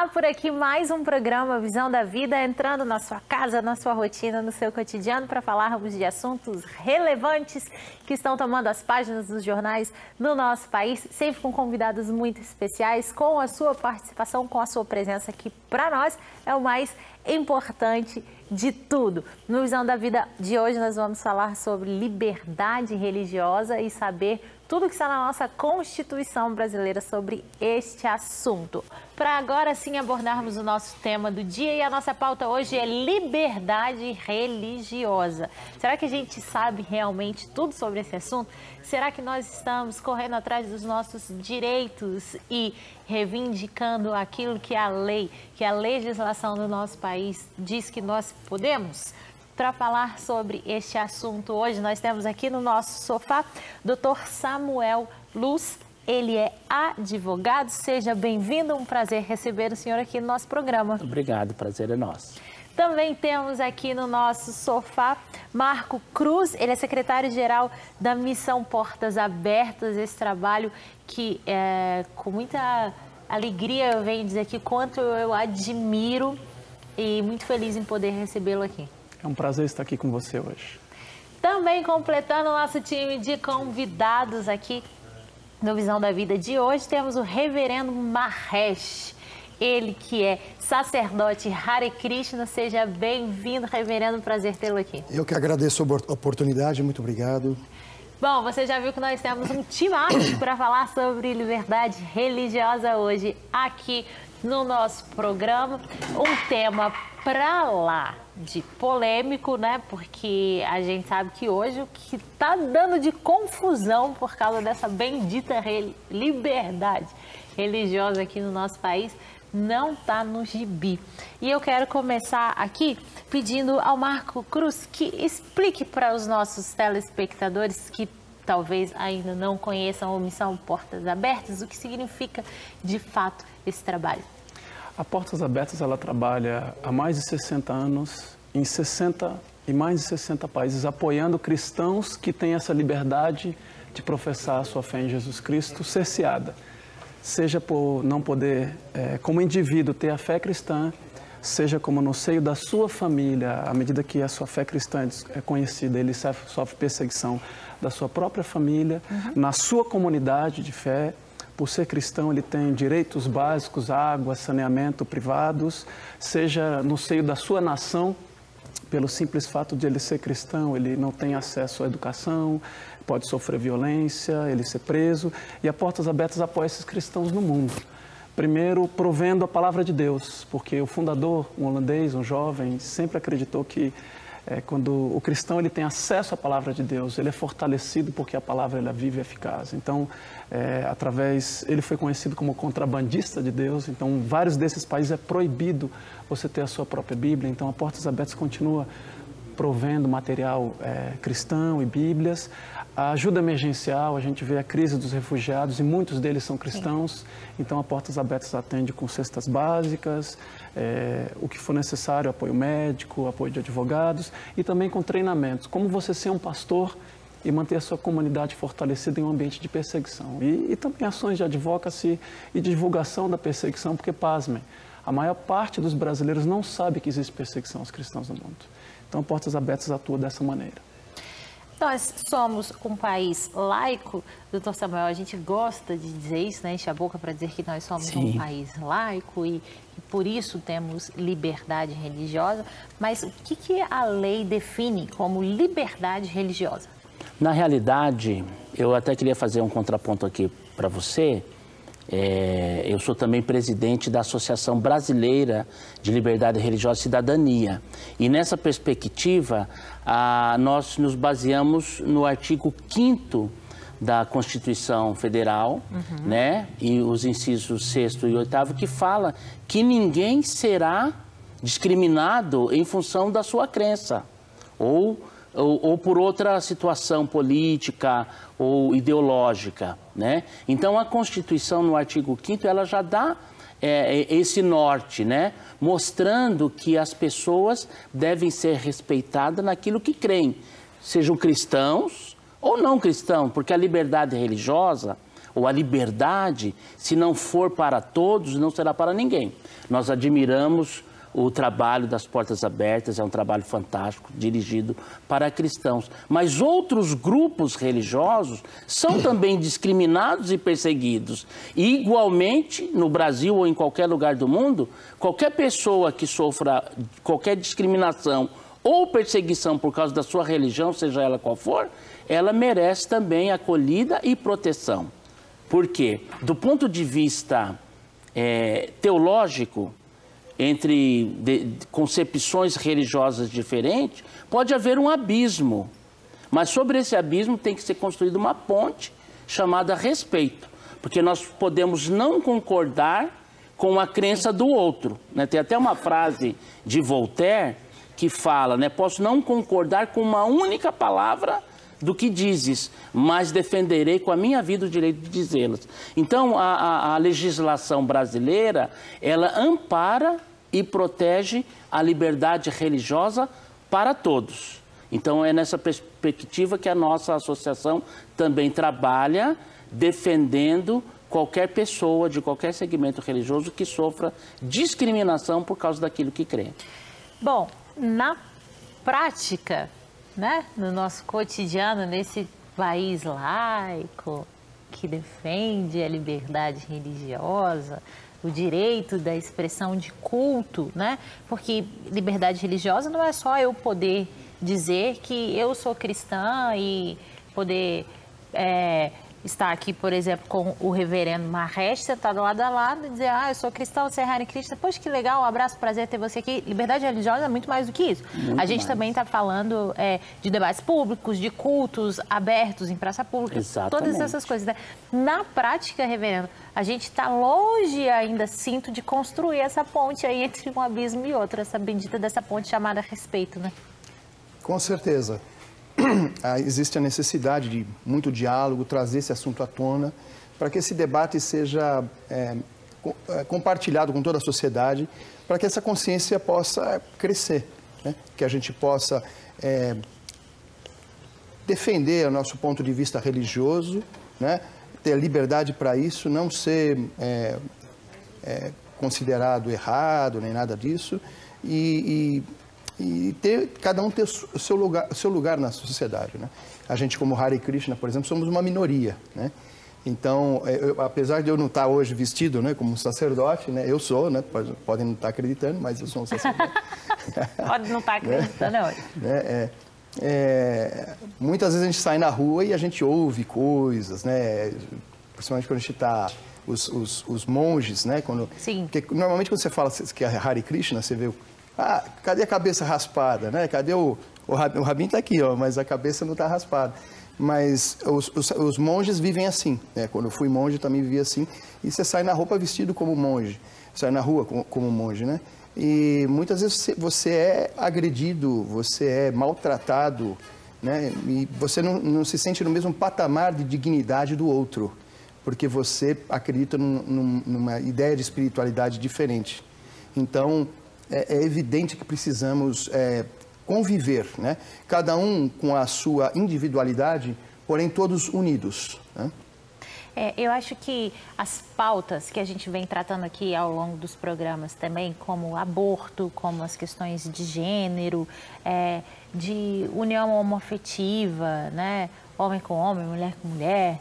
Olá, por aqui mais um programa Visão da Vida, entrando na sua casa, na sua rotina, no seu cotidiano, para falarmos de assuntos relevantes que estão tomando as páginas dos jornais no nosso país, sempre com convidados muito especiais, com a sua participação, com a sua presença, que para nós é o mais importante de tudo. No Visão da Vida de hoje nós vamos falar sobre liberdade religiosa e saber tudo que está na nossa Constituição brasileira sobre este assunto. Para agora sim abordarmos o nosso tema do dia, e a nossa pauta hoje é liberdade religiosa. Será que a gente sabe realmente tudo sobre esse assunto? Será que nós estamos correndo atrás dos nossos direitos e reivindicando aquilo que a lei, que a legislação do nosso país diz que nós podemos? Para falar sobre este assunto hoje, nós temos aqui no nosso sofá Dr. Samuel Luz. Ele é advogado. Seja bem-vindo, um prazer receber o senhor aqui no nosso programa. Obrigado, prazer é nosso. Também temos aqui no nosso sofá Marco Cruz. Ele é secretário-geral da Missão Portas Abertas, esse trabalho que com muita alegria eu venho dizer aqui quanto eu admiro e muito feliz em poder recebê-lo aqui. É um prazer estar aqui com você hoje. Também completando o nosso time de convidados aqui no Visão da Vida de hoje, temos o reverendo Mahesh. Ele que é sacerdote Hare Krishna. Seja bem-vindo, reverendo, prazer tê-lo aqui. Eu que agradeço a oportunidade, muito obrigado. Bom, você já viu que nós temos um timaço para falar sobre liberdade religiosa hoje aqui no nosso programa. Um tema para lá de polêmico, né? Porque a gente sabe que hoje o que está dando de confusão por causa dessa bendita liberdade religiosa aqui no nosso país não está no gibi. E eu quero começar aqui pedindo ao Marco Cruz que explique para os nossos telespectadores que talvez ainda não conheçam a Missão Portas Abertas, o que significa de fato esse trabalho. A Portas Abertas, ela trabalha há mais de 60 anos em mais de 60 países, apoiando cristãos que têm essa liberdade de professar a sua fé em Jesus Cristo cerceada. Seja por não poder, como indivíduo, ter a fé cristã, seja como no seio da sua família, à medida que a sua fé cristã é conhecida, ele sofre perseguição da sua própria família, na sua comunidade de fé. Por ser cristão, ele tem direitos básicos, água, saneamento privados, seja no seio da sua nação, pelo simples fato de ele ser cristão, ele não tem acesso à educação, pode sofrer violência, ele ser preso. E a Portas Abertas apoia esses cristãos no mundo. Primeiro, provendo a palavra de Deus, porque o fundador, um holandês, um jovem, sempre acreditou que quando o cristão ele tem acesso à palavra de Deus, ele é fortalecido porque a palavra ela vive e eficaz. Então, ele foi conhecido como contrabandista de Deus. Então, em vários desses países é proibido você ter a sua própria Bíblia. Então, a Portas Abertas continua provendo material cristão e Bíblias. A ajuda emergencial, a gente vê a crise dos refugiados e muitos deles são cristãos. Então, a Portas Abertas atende com cestas básicas, o que for necessário, apoio médico, apoio de advogados e também com treinamentos. Como você ser um pastor e manter a sua comunidade fortalecida em um ambiente de perseguição. E também ações de advocacy e de divulgação da perseguição, porque, pasmem, a maior parte dos brasileiros não sabe que existe perseguição aos cristãos no mundo. Então, Portas Abertas atua dessa maneira. Nós somos um país laico, doutor Samuel, a gente gosta de dizer isso, né? Enche a boca para dizer que nós somos um país laico e por isso temos liberdade religiosa, mas o que a lei define como liberdade religiosa? Na realidade, eu até queria fazer um contraponto aqui para você. Eu sou também presidente da Associação Brasileira de Liberdade Religiosa e Cidadania. E nessa perspectiva, nós nos baseamos no artigo 5º da Constituição Federal, né? E os incisos 6º e 8º, que fala que ninguém será discriminado em função da sua crença ou por outra situação política ou ideológica, né? Então, a Constituição, no artigo 5º, ela já dá esse norte, né? Mostrando que as pessoas devem ser respeitadas naquilo que creem, sejam cristãos ou não cristãos, porque a liberdade religiosa, ou a liberdade, se não for para todos, não será para ninguém. Nós admiramos o trabalho das Portas Abertas, é um trabalho fantástico, dirigido para cristãos. Mas outros grupos religiosos são também discriminados e perseguidos. E, igualmente, no Brasil ou em qualquer lugar do mundo, qualquer pessoa que sofra qualquer discriminação ou perseguição por causa da sua religião, seja ela qual for, ela merece também acolhida e proteção. Por quê? Do ponto de vista teológico, entre concepções religiosas diferentes, pode haver um abismo. Mas sobre esse abismo tem que ser construída uma ponte chamada respeito. Porque nós podemos não concordar com a crença do outro, né? Tem até uma frase de Voltaire que fala, né? Posso não concordar com uma única palavra do que dizes, mas defenderei com a minha vida o direito de dizê-las. Então, a legislação brasileira, ela ampara e protege a liberdade religiosa para todos. Então, é nessa perspectiva que a nossa associação também trabalha, defendendo qualquer pessoa de qualquer segmento religioso que sofra discriminação por causa daquilo que crê. Bom, na prática, né, no nosso cotidiano, nesse país laico que defende a liberdade religiosa, o direito da expressão de culto, né? Porque liberdade religiosa não é só eu poder dizer que eu sou cristã e poder estar aqui, por exemplo, com o reverendo Marreste sentado lado a lado e dizer, eu sou cristão, você é Hare Krishna, poxa, que legal, um abraço, prazer ter você aqui. Liberdade religiosa é muito mais do que isso. A gente também está falando de debates públicos, de cultos abertos em praça pública, todas essas coisas, né? Na prática, reverendo, a gente está longe ainda, sinto, de construir essa ponte aí entre um abismo e outro, essa bendita dessa ponte chamada respeito, né? Com certeza. Existe a necessidade de muito diálogo, trazer esse assunto à tona, para que esse debate seja compartilhado com toda a sociedade, para que essa consciência possa crescer, né? Que a gente possa defender o nosso ponto de vista religioso, né? Ter liberdade para isso, não ser considerado errado, nem nada disso, e ter, cada um ter o seu lugar na sociedade, né? A gente, como Hare Krishna, por exemplo, somos uma minoria, né? Então, apesar de eu não estar hoje vestido, né, como sacerdote, né, eu sou, né, podem não estar acreditando, mas eu sou um sacerdote. Pode não estar acreditando, muitas vezes a gente sai na rua e a gente ouve coisas, né? Principalmente quando a gente está... Os monges, né? Sim. Porque normalmente quando você fala que é Hare Krishna, você vê... cadê a cabeça raspada, né? Cadê o rabinho está aqui, ó, mas a cabeça não está raspada. Mas os monges vivem assim, né? Quando eu fui monge, eu também vivia assim. E você sai na roupa vestido como monge, sai na rua como monge, né? E muitas vezes você é agredido, você é maltratado, né? E você não se sente no mesmo patamar de dignidade do outro, porque você acredita numa ideia de espiritualidade diferente. Então, é evidente que precisamos conviver, né? Cada um com a sua individualidade, porém todos unidos, né? Eu acho que as pautas que a gente vem tratando aqui ao longo dos programas também, como aborto, como as questões de gênero, de união homoafetiva, né? Homem com homem, mulher com mulher,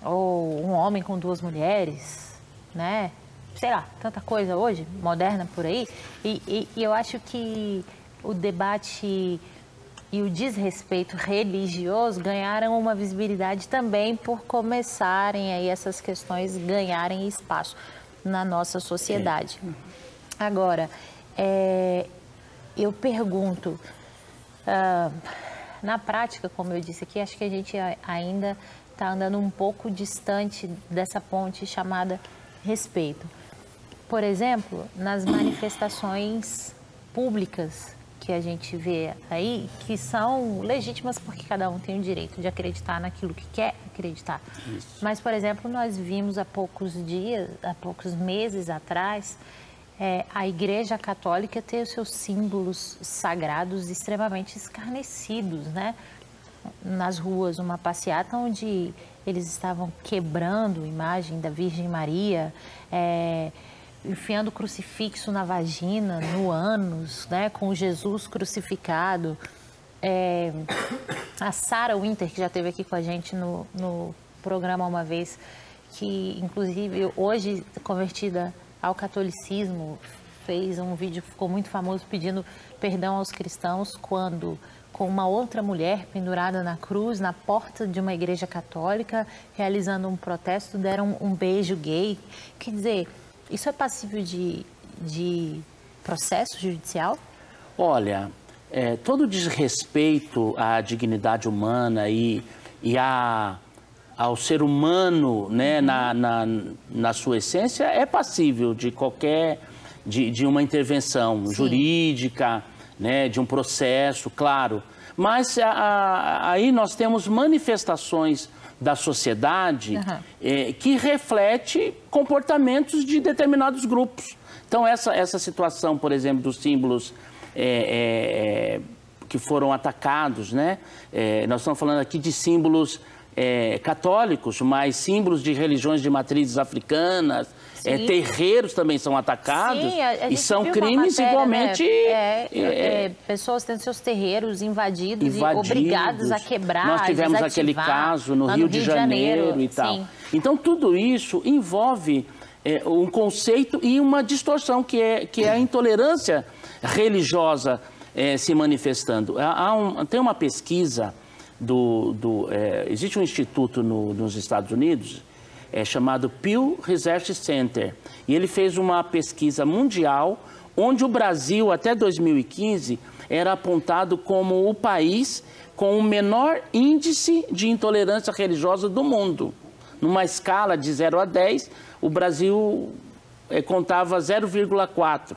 ou um homem com duas mulheres, né? Sei lá, tanta coisa hoje, moderna por aí, e eu acho que o debate e o desrespeito religioso ganharam uma visibilidade também por começarem aí essas questões ganharem espaço na nossa sociedade. Agora, eu pergunto, na prática, como eu disse aqui, acho que a gente ainda está andando um pouco distante dessa ponte chamada respeito. Por exemplo, nas manifestações públicas que a gente vê aí, que são legítimas porque cada um tem o direito de acreditar naquilo que quer acreditar. Isso. Mas, por exemplo, nós vimos há poucos meses atrás, a Igreja Católica ter os seus símbolos sagrados extremamente escarnecidos, né? nas ruas uma passeata onde eles estavam quebrando a imagem da Virgem Maria, enfiando crucifixo na vagina, no ânus, né, com Jesus crucificado. A Sarah Winter, que já esteve aqui com a gente no programa uma vez, que inclusive hoje convertida ao catolicismo, fez um vídeo que ficou muito famoso pedindo perdão aos cristãos quando, com uma outra mulher pendurada na cruz, na porta de uma igreja católica, realizando um protesto, deram um beijo gay. Quer dizer, isso é passível de processo judicial? Olha, todo desrespeito à dignidade humana e ao ser humano, né, na sua essência, é passível de de uma intervenção jurídica, né, de um processo, claro. Mas aí nós temos manifestações da sociedade que reflete comportamentos de determinados grupos. Então, essa situação, por exemplo, dos símbolos que foram atacados, né? Nós estamos falando aqui de símbolos católicos, mas símbolos de religiões de matrizes africanas, terreiros também são atacados. Sim, e são crimes matéria, igualmente... Né? Pessoas tendo seus terreiros invadidos e obrigadas a quebrar, nós tivemos aquele caso no Rio de Janeiro e tal. Sim. Então, tudo isso envolve um conceito e uma distorção, que é a intolerância religiosa se manifestando. Tem uma pesquisa existe um instituto nos Estados Unidos chamado Pew Research Center, e ele fez uma pesquisa mundial onde o Brasil, até 2015, era apontado como o país com o menor índice de intolerância religiosa do mundo. Numa escala de 0 a 10, o Brasil contava 0,4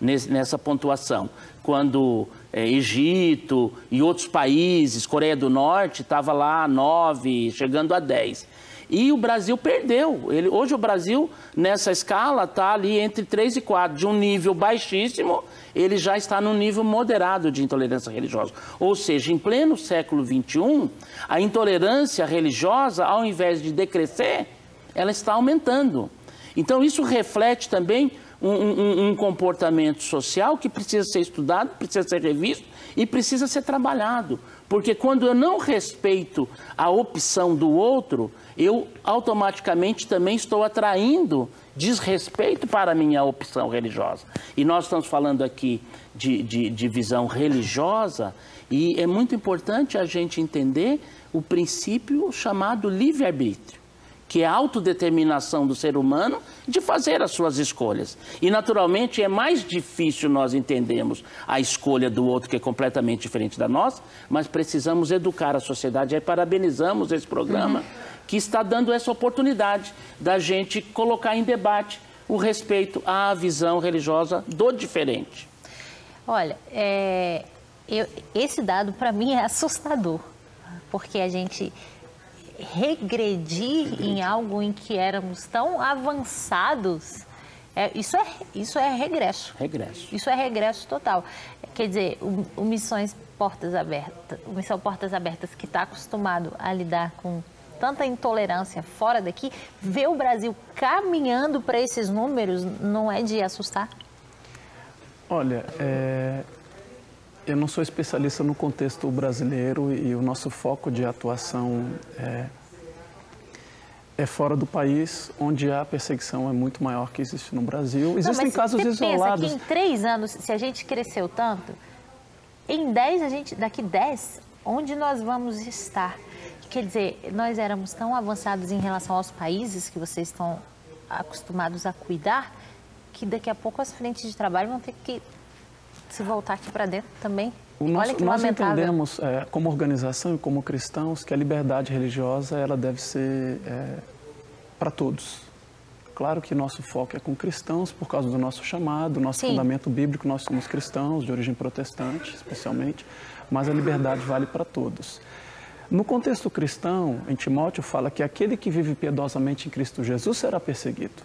nessa pontuação, quando Egito e outros países, Coreia do Norte, estava lá 9, chegando a 10. E o Brasil perdeu. Hoje o Brasil, nessa escala, está ali entre 3 e 4. De um nível baixíssimo, ele já está no nível moderado de intolerância religiosa. Ou seja, em pleno século XXI, a intolerância religiosa, ao invés de decrescer, ela está aumentando. Então, isso reflete também um comportamento social que precisa ser estudado, precisa ser revisto e precisa ser trabalhado. Porque quando eu não respeito a opção do outro, eu automaticamente também estou atraindo desrespeito para a minha opção religiosa. E nós estamos falando aqui de visão religiosa, e é muito importante a gente entender o princípio chamado livre-arbítrio, que é a autodeterminação do ser humano de fazer as suas escolhas. E, naturalmente, é mais difícil nós entendermos a escolha do outro, que é completamente diferente da nossa, mas precisamos educar a sociedade. Aí parabenizamos esse programa, que está dando essa oportunidade da gente colocar em debate o respeito à visão religiosa do diferente. Olha, esse dado, para mim, é assustador, porque a gente regredir em algo em que éramos tão avançados, isso é regresso. Isso é regresso total. Quer dizer, o Missão Portas Abertas, que está acostumado a lidar com tanta intolerância fora daqui, ver o Brasil caminhando para esses números não é de assustar? Olha, eu não sou especialista no contexto brasileiro e o nosso foco de atuação é fora do país, onde a perseguição é muito maior que existe no Brasil. Existem casos isolados. Pensa que em 3 anos, se a gente cresceu tanto, em 10, daqui 10, onde nós vamos estar? Quer dizer, nós éramos tão avançados em relação aos países que vocês estão acostumados a cuidar, que daqui a pouco as frentes de trabalho vão ter que se voltar aqui para dentro também. Nós entendemos, como organização e como cristãos, que a liberdade religiosa ela deve ser para todos. Claro que nosso foco é com cristãos, por causa do nosso chamado, nosso fundamento bíblico, nós somos cristãos, de origem protestante, especialmente, mas a liberdade vale para todos. No contexto cristão, em Timóteo fala que aquele que vive piedosamente em Cristo Jesus será perseguido.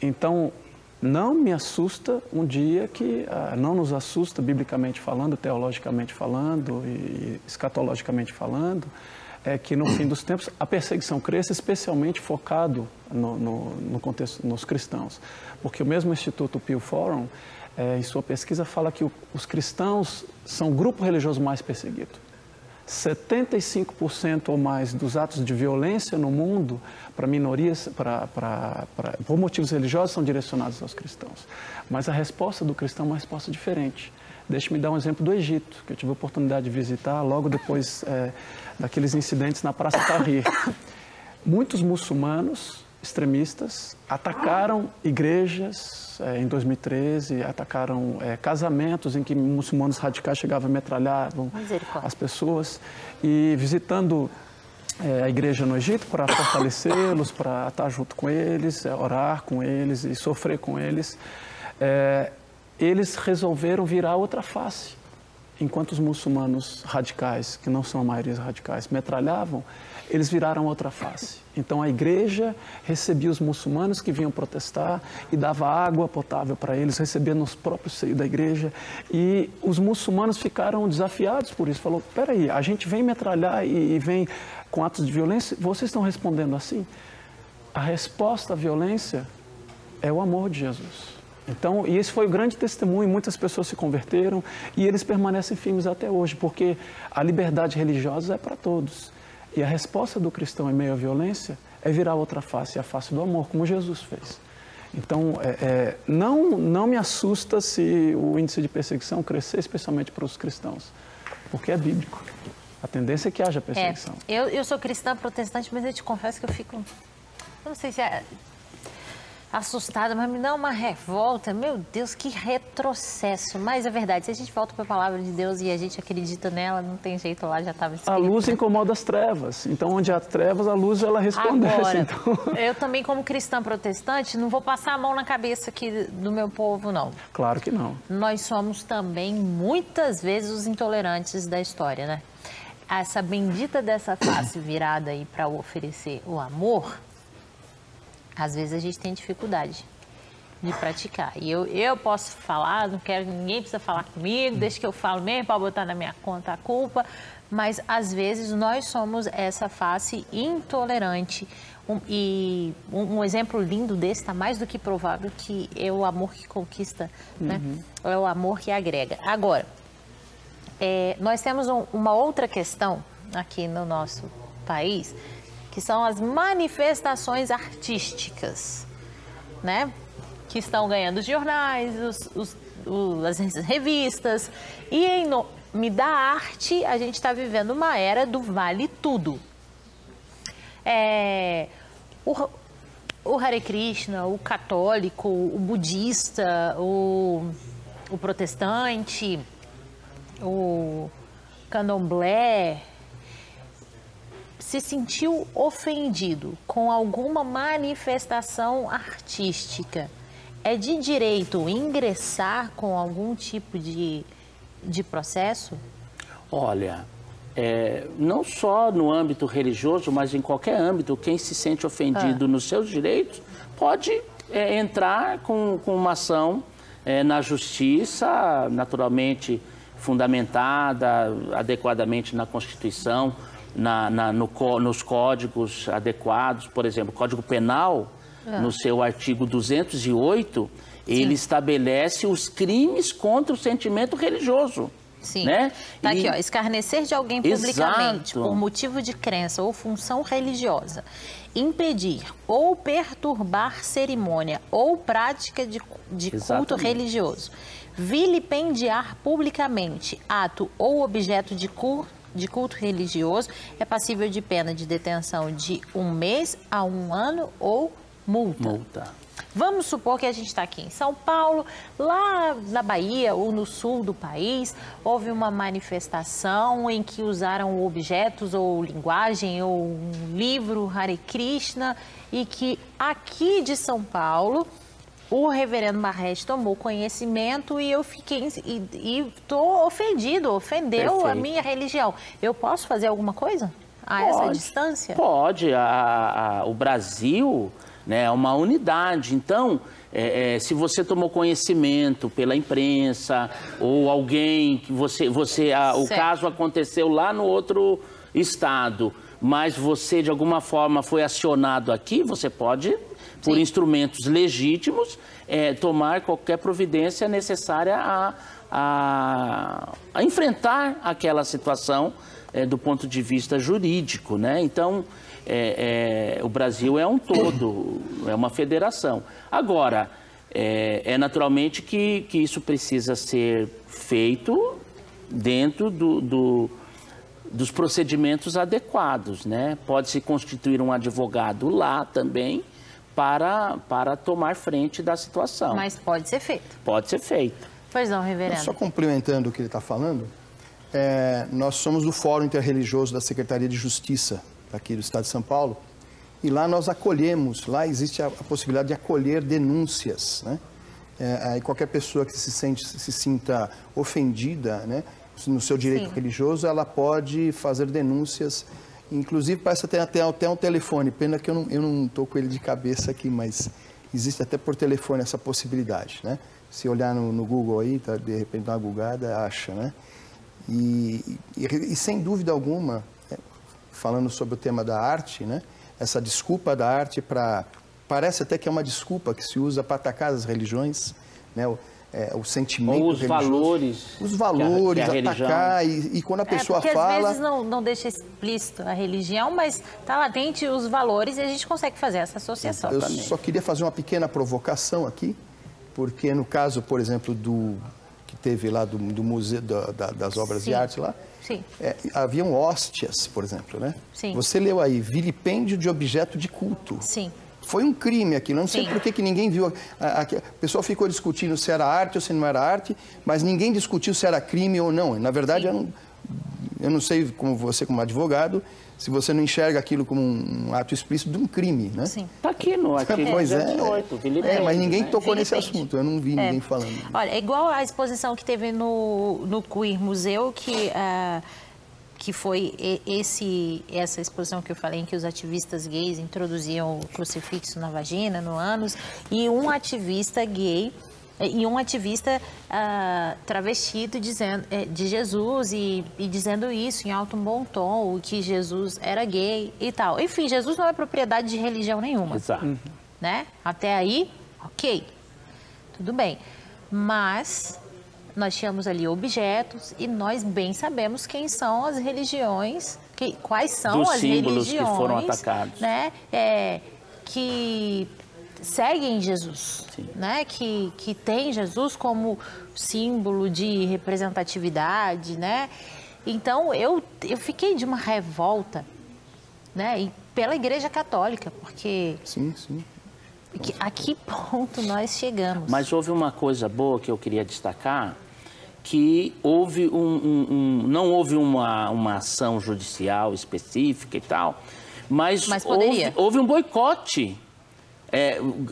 Então, Não me assusta um dia que, não nos assusta biblicamente falando, teologicamente falando e escatologicamente falando, é que no fim dos tempos a perseguição cresça, especialmente focado no contexto, nos cristãos. Porque o mesmo Instituto Pew Forum, em sua pesquisa, fala que os cristãos são o grupo religioso mais perseguido. 75% ou mais dos atos de violência no mundo para minorias, por motivos religiosos, são direcionados aos cristãos. Mas a resposta do cristão é uma resposta diferente. Deixe-me dar um exemplo do Egito, que eu tive a oportunidade de visitar logo depois daqueles incidentes na Praça Tahrir. Muitos muçulmanos extremistas atacaram igrejas em 2013, atacaram casamentos em que muçulmanos radicais chegavam e metralhavam as pessoas. E visitando a igreja no Egito para fortalecê-los, para estar junto com eles, orar com eles e sofrer com eles, eles resolveram virar outra face. Enquanto os muçulmanos radicais, que não são a maioria radicais, metralhavam, eles viraram outra face. Então a igreja recebia os muçulmanos que vinham protestar e dava água potável para eles, recebia nos próprios seios da igreja. E os muçulmanos ficaram desafiados por isso. Falou, peraí, a gente vem metralhar e vem com atos de violência, vocês estão respondendo assim? A resposta à violência é o amor de Jesus. Então, e esse foi o grande testemunho, muitas pessoas se converteram e eles permanecem firmes até hoje, porque a liberdade religiosa é para todos. E a resposta do cristão em meio à violência é virar outra face, a face do amor, como Jesus fez. Então, não me assusta se o índice de perseguição crescer, especialmente para os cristãos, porque é bíblico. A tendência é que haja perseguição. Eu sou cristã protestante, mas eu te confesso que eu fico, não sei se é assustada, mas me dá uma revolta. Meu Deus, que retrocesso. Mas é verdade, se a gente volta para a palavra de Deus e a gente acredita nela, não tem jeito, lá já estava escrito. A luz incomoda as trevas. Então, onde há trevas, a luz, ela resplandece. Agora, então... eu também, como cristã protestante, não vou passar a mão na cabeça aqui do meu povo, não. Claro que não. Nós somos também, muitas vezes, os intolerantes da história, né? Essa bendita dessa face virada aí para oferecer o amor, às vezes a gente tem dificuldade de praticar. E eu posso falar, não quero que ninguém precisa falar comigo, deixa que eu falo mesmo para botar na minha conta a culpa, mas às vezes nós somos essa face intolerante. E um exemplo lindo desse está mais do que provável que é o amor que conquista, né? É o amor que agrega. Agora, nós temos uma outra questão aqui no nosso país, que são as manifestações artísticas, né? Que estão ganhando os jornais, as revistas. E em nome da arte, a gente está vivendo uma era do vale tudo. O Hare Krishna, o católico, o budista, o protestante, o candomblé, se sentiu ofendido com alguma manifestação artística, é de direito ingressar com algum tipo de processo? Olha, não só no âmbito religioso, mas em qualquer âmbito, quem se sente ofendido nos seus direitos pode entrar com uma ação na justiça, naturalmente fundamentada adequadamente na Constituição, nos códigos adequados. Por exemplo, o Código Penal, no seu artigo 208, ele estabelece os crimes contra o sentimento religioso. Sim, né? Tá aqui, ó, escarnecer de alguém publicamente por motivo de crença ou função religiosa, impedir ou perturbar cerimônia ou prática de culto religioso, vilipendiar publicamente ato ou objeto de culto religioso, é passível de pena de detenção de 1 mês a 1 ano ou multa. Vamos supor que a gente está aqui em São Paulo, lá na Bahia ou no sul do país, houve uma manifestação em que usaram objetos ou linguagem ou um livro Hare Krishna e que aqui de São Paulo o reverendo Marrete tomou conhecimento e eu fiquei estou ofendeu Perfeito. A minha religião. Eu posso fazer alguma coisa a essa distância? Pode. O Brasil né? É uma unidade. Então, se você tomou conhecimento pela imprensa ou alguém que o caso aconteceu lá no outro estado, mas você de alguma forma foi acionado aqui, você pode, por instrumentos legítimos, tomar qualquer providência necessária a enfrentar aquela situação do ponto de vista jurídico, né? Então, o Brasil é um todo, é uma federação. Agora, naturalmente que isso precisa ser feito dentro dos procedimentos adequados, né? Pode-se constituir um advogado lá também para tomar frente da situação. Mas pode ser feito. Pode ser feito. Pois não, reverendo. Só complementando o que ele está falando, nós somos do Fórum Interreligioso da Secretaria de Justiça aqui do Estado de São Paulo, e lá nós acolhemos, lá existe a possibilidade de acolher denúncias, né? Aí qualquer pessoa que se sinta ofendida, né, no seu direito religioso, ela pode fazer denúncias, inclusive parece até um telefone, pena que eu não estou com ele de cabeça aqui, mas existe até por telefone essa possibilidade, né? Se olhar no Google aí, tá, de repente dá uma googada, acha, né? E sem dúvida alguma, falando sobre o tema da arte, né? Essa desculpa da arte parece até que é uma desculpa que se usa para atacar as religiões, né? O sentimento ou os religioso. Os valores, atacar, e quando a pessoa porque fala... às vezes não deixa explícito a religião, mas está latente os valores e a gente consegue fazer essa associação. Eu só queria fazer uma pequena provocação aqui, porque no caso, por exemplo, que teve lá do Museu das Obras de Arte lá, haviam hóstias, por exemplo, né? Sim. Você leu aí, vilipêndio de objeto de culto. Sim. Foi um crime aquilo, eu não sei por que ninguém viu. O pessoal ficou discutindo se era arte ou se não era arte, mas ninguém discutiu se era crime ou não. Na verdade, eu não sei, como você, como advogado, se você não enxerga aquilo como um ato explícito de um crime, né? Sim. Está aqui no artigo 28, mas ninguém tocou nesse assunto, eu não vi ninguém falando. Olha, é igual a exposição que teve no Queer Museu, que foi essa exposição que eu falei, em que os ativistas gays introduziam o crucifixo na vagina, no ânus, e um ativista gay e um ativista travestido de Jesus e dizendo isso em alto bom tom, que Jesus era gay e tal. Enfim, Jesus não é propriedade de religião nenhuma. Exato. Né? Até aí, ok, tudo bem. Mas nós tínhamos ali objetos e nós bem sabemos quem são as religiões, quais são as religiões que foram atacados, né? Que seguem Jesus, né? Que tem Jesus como símbolo de representatividade, né? Então eu fiquei de uma revolta, né? E pela Igreja Católica, porque sim. A que ponto nós chegamos? Mas houve uma coisa boa que eu queria destacar, que houve não houve uma ação judicial específica e tal, mas houve um boicote.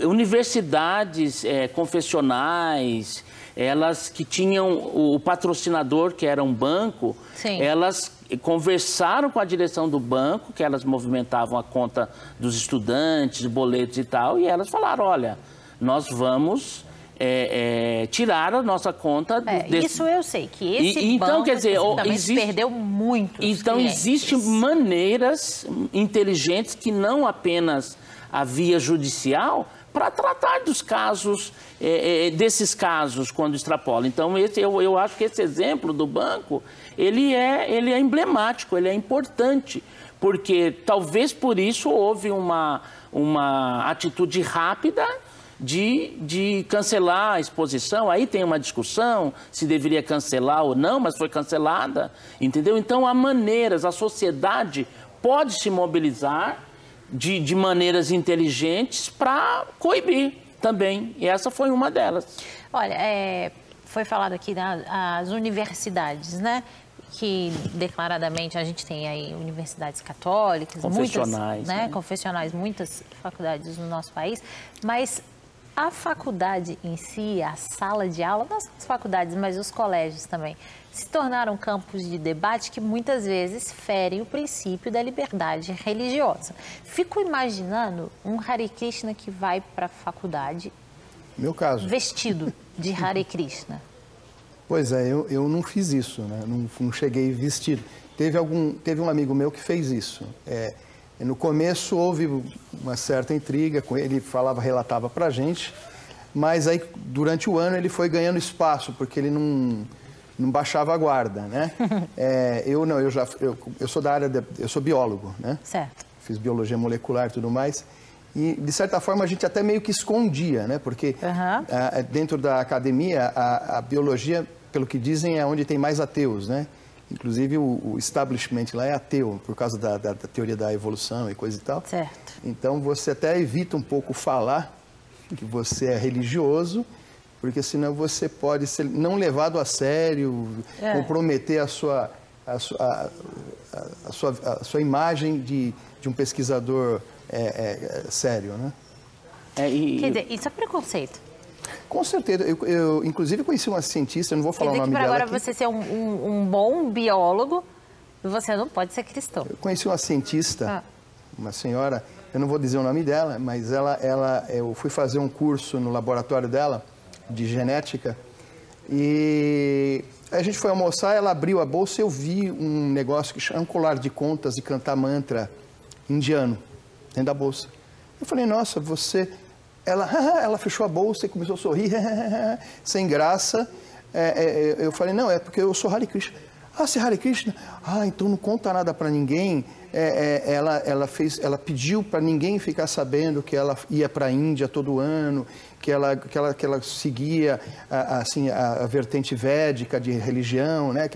Universidades confessionais, elas que tinham o patrocinador, que era um banco, elas conversaram com a direção do banco, que elas movimentavam a conta dos estudantes, boletos e tal, e elas falaram, olha, nós vamos tirar a nossa conta... Isso eu sei, que esse então, banco quer dizer, perdeu muito. Então, existem maneiras inteligentes que não apenas a via judicial para tratar dos casos, desses casos quando extrapola. Então, eu acho que esse exemplo do banco, ele é emblemático, ele é importante, porque talvez por isso houve uma atitude rápida de cancelar a exposição. Aí tem uma discussão se deveria cancelar ou não, mas foi cancelada, entendeu? Então, há maneiras, a sociedade pode se mobilizar de maneiras inteligentes para coibir também. E essa foi uma delas. Olha, foi falado aqui das universidades, né? Que declaradamente a gente tem aí universidades católicas, confessionais, muitas, né? Confessionais, muitas faculdades no nosso país, mas A faculdade em si, a sala de aula, não só as faculdades, mas os colégios também, se tornaram campos de debate que muitas vezes ferem o princípio da liberdade religiosa. Fico imaginando um Hare Krishna que vai para a faculdade, Meu caso. vestido de Hare Krishna. Pois é, eu não fiz isso, né? Não cheguei vestido. Teve um amigo meu que fez isso. No começo houve uma certa intriga com ele, relatava pra gente, mas aí durante o ano ele foi ganhando espaço, porque ele não baixava a guarda, né? Eu sou da área, eu sou biólogo, né? Certo. Fiz biologia molecular e tudo mais. E, de certa forma, a gente até meio que escondia, né? Porque dentro da academia, a biologia, pelo que dizem, é onde tem mais ateus, né? Inclusive, o establishment lá é ateu, por causa da teoria da evolução e coisa e tal. Certo. Então, você até evita um pouco falar que você é religioso, porque senão você pode ser não levado a sério, comprometer a sua imagem de um pesquisador sério, né? Quer dizer, isso é preconceito. Com certeza. Eu inclusive conheci uma cientista, eu não vou falar o nome dela agora aqui. você ser um bom biólogo, você não pode ser cristão. Eu conheci uma cientista, uma senhora, eu não vou dizer o nome dela, mas eu fui fazer um curso no laboratório dela, de genética, e a gente foi almoçar, ela abriu a bolsa e eu vi um negócio que chama um colar de contas e cantar mantra indiano dentro da bolsa. Eu falei, nossa, você... Ela fechou a bolsa e começou a sorrir, sem graça. Eu falei, não, é porque eu sou Hare Krishna. Ah, você é Hare Krishna? Ah, então não conta nada para ninguém. Ela pediu para ninguém ficar sabendo que ela ia para a Índia todo ano, que ela seguia a vertente védica de religião, né?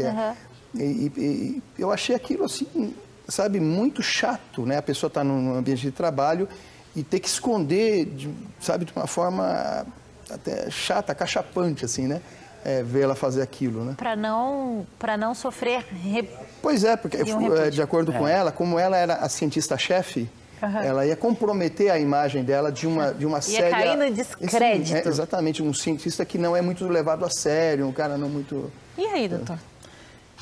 E eu achei aquilo assim, sabe, muito chato, né? A pessoa está num ambiente de trabalho e ter que esconder, sabe, de uma forma até chata, cachapante, assim, né? Ver ela fazer aquilo, né? Para não sofrer... Pois é, porque de acordo com ela, como ela era a cientista-chefe, ela ia comprometer a imagem dela de uma séria... Ia cair no descrédito. Exatamente, um cientista que não é muito levado a sério, um cara não muito... E aí, doutor?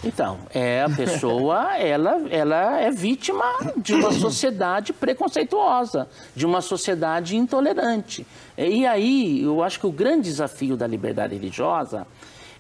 Então, a pessoa, ela é vítima de uma sociedade preconceituosa, de uma sociedade intolerante. E aí, eu acho que o grande desafio da liberdade religiosa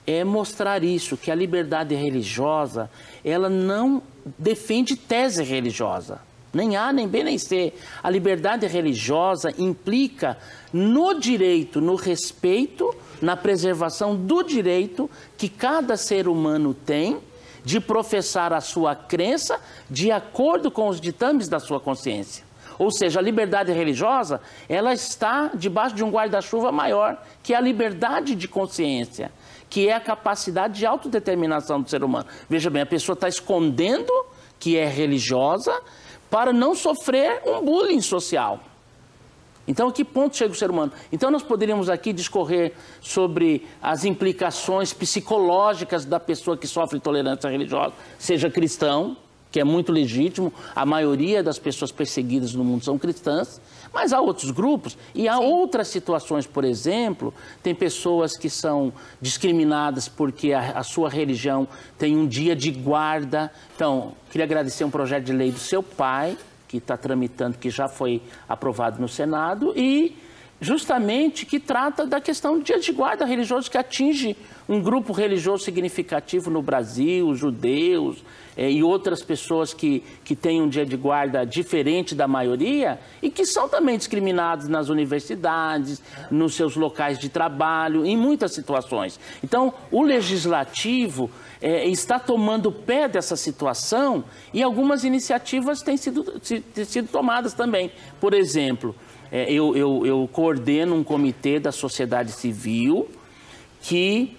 é mostrar isso, que a liberdade religiosa, ela não defende tese religiosa. Nem A, nem B, nem C. A liberdade religiosa implica no direito, no respeito, na preservação do direito que cada ser humano tem de professar a sua crença de acordo com os ditames da sua consciência. Ou seja, a liberdade religiosa, ela está debaixo de um guarda-chuva maior, que é a liberdade de consciência, que é a capacidade de autodeterminação do ser humano. Veja bem, a pessoa está escondendo que é religiosa para não sofrer um bullying social. Então, a que ponto chega o ser humano? Então, nós poderíamos aqui discorrer sobre as implicações psicológicas da pessoa que sofre intolerância religiosa, seja cristão, que é muito legítimo, a maioria das pessoas perseguidas no mundo são cristãs, mas há outros grupos e há outras situações, por exemplo, tem pessoas que são discriminadas porque a sua religião tem um dia de guarda. Então, queria agradecer um projeto de lei do seu pai, que está tramitando, que já foi aprovado no Senado, e justamente que trata da questão do dia de guarda religioso, que atinge um grupo religioso significativo no Brasil, os judeus e outras pessoas que têm um dia de guarda diferente da maioria e que são também discriminados nas universidades, nos seus locais de trabalho, em muitas situações. Então, o legislativo está tomando pé dessa situação e algumas iniciativas têm sido tomadas também. Por exemplo, eu coordeno um comitê da sociedade civil que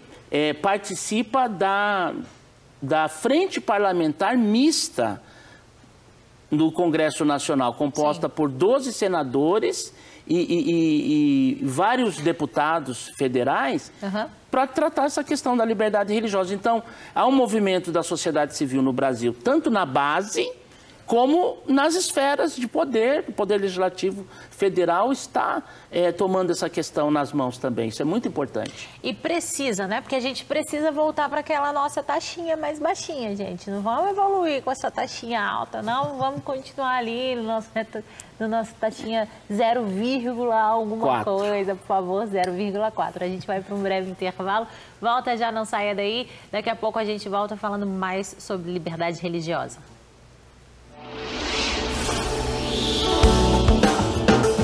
participa da Frente Parlamentar Mista do Congresso Nacional, composta por 12 senadores e vários deputados federais, para tratar essa questão da liberdade religiosa. Então, há um movimento da sociedade civil no Brasil, tanto na base, como nas esferas de poder, o Poder Legislativo Federal está tomando essa questão nas mãos também. Isso é muito importante. E precisa, né? Porque a gente precisa voltar para aquela nossa taxinha mais baixinha, gente. Não vamos evoluir com essa taxinha alta, não. Vamos continuar ali no nosso taxinha 0, alguma coisa, por favor, 0,4. A gente vai para um breve intervalo. Volta já, não saia daí. Daqui a pouco a gente volta falando mais sobre liberdade religiosa.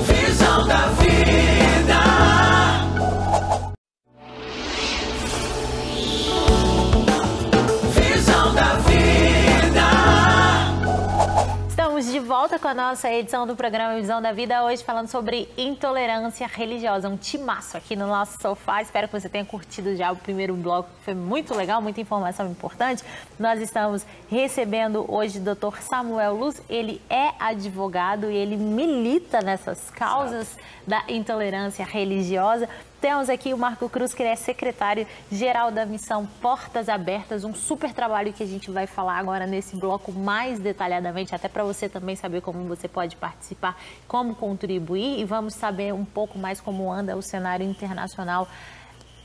Visão da vida. Visão da vida. Estamos de volta com a nossa edição do programa Visão da Vida, hoje falando sobre intolerância religiosa. Um timaço aqui no nosso sofá. Espero que você tenha curtido já o primeiro bloco, que foi muito legal, muita informação importante. Nós estamos recebendo hoje o Dr. Samuel Luz. Ele é advogado e ele milita nessas causas da intolerância religiosa. Temos aqui o Marco Cruz, que ele é secretário-geral da Missão Portas Abertas, um super trabalho que a gente vai falar agora nesse bloco mais detalhadamente, até para você também saber como você pode participar, como contribuir, e vamos saber um pouco mais como anda o cenário internacional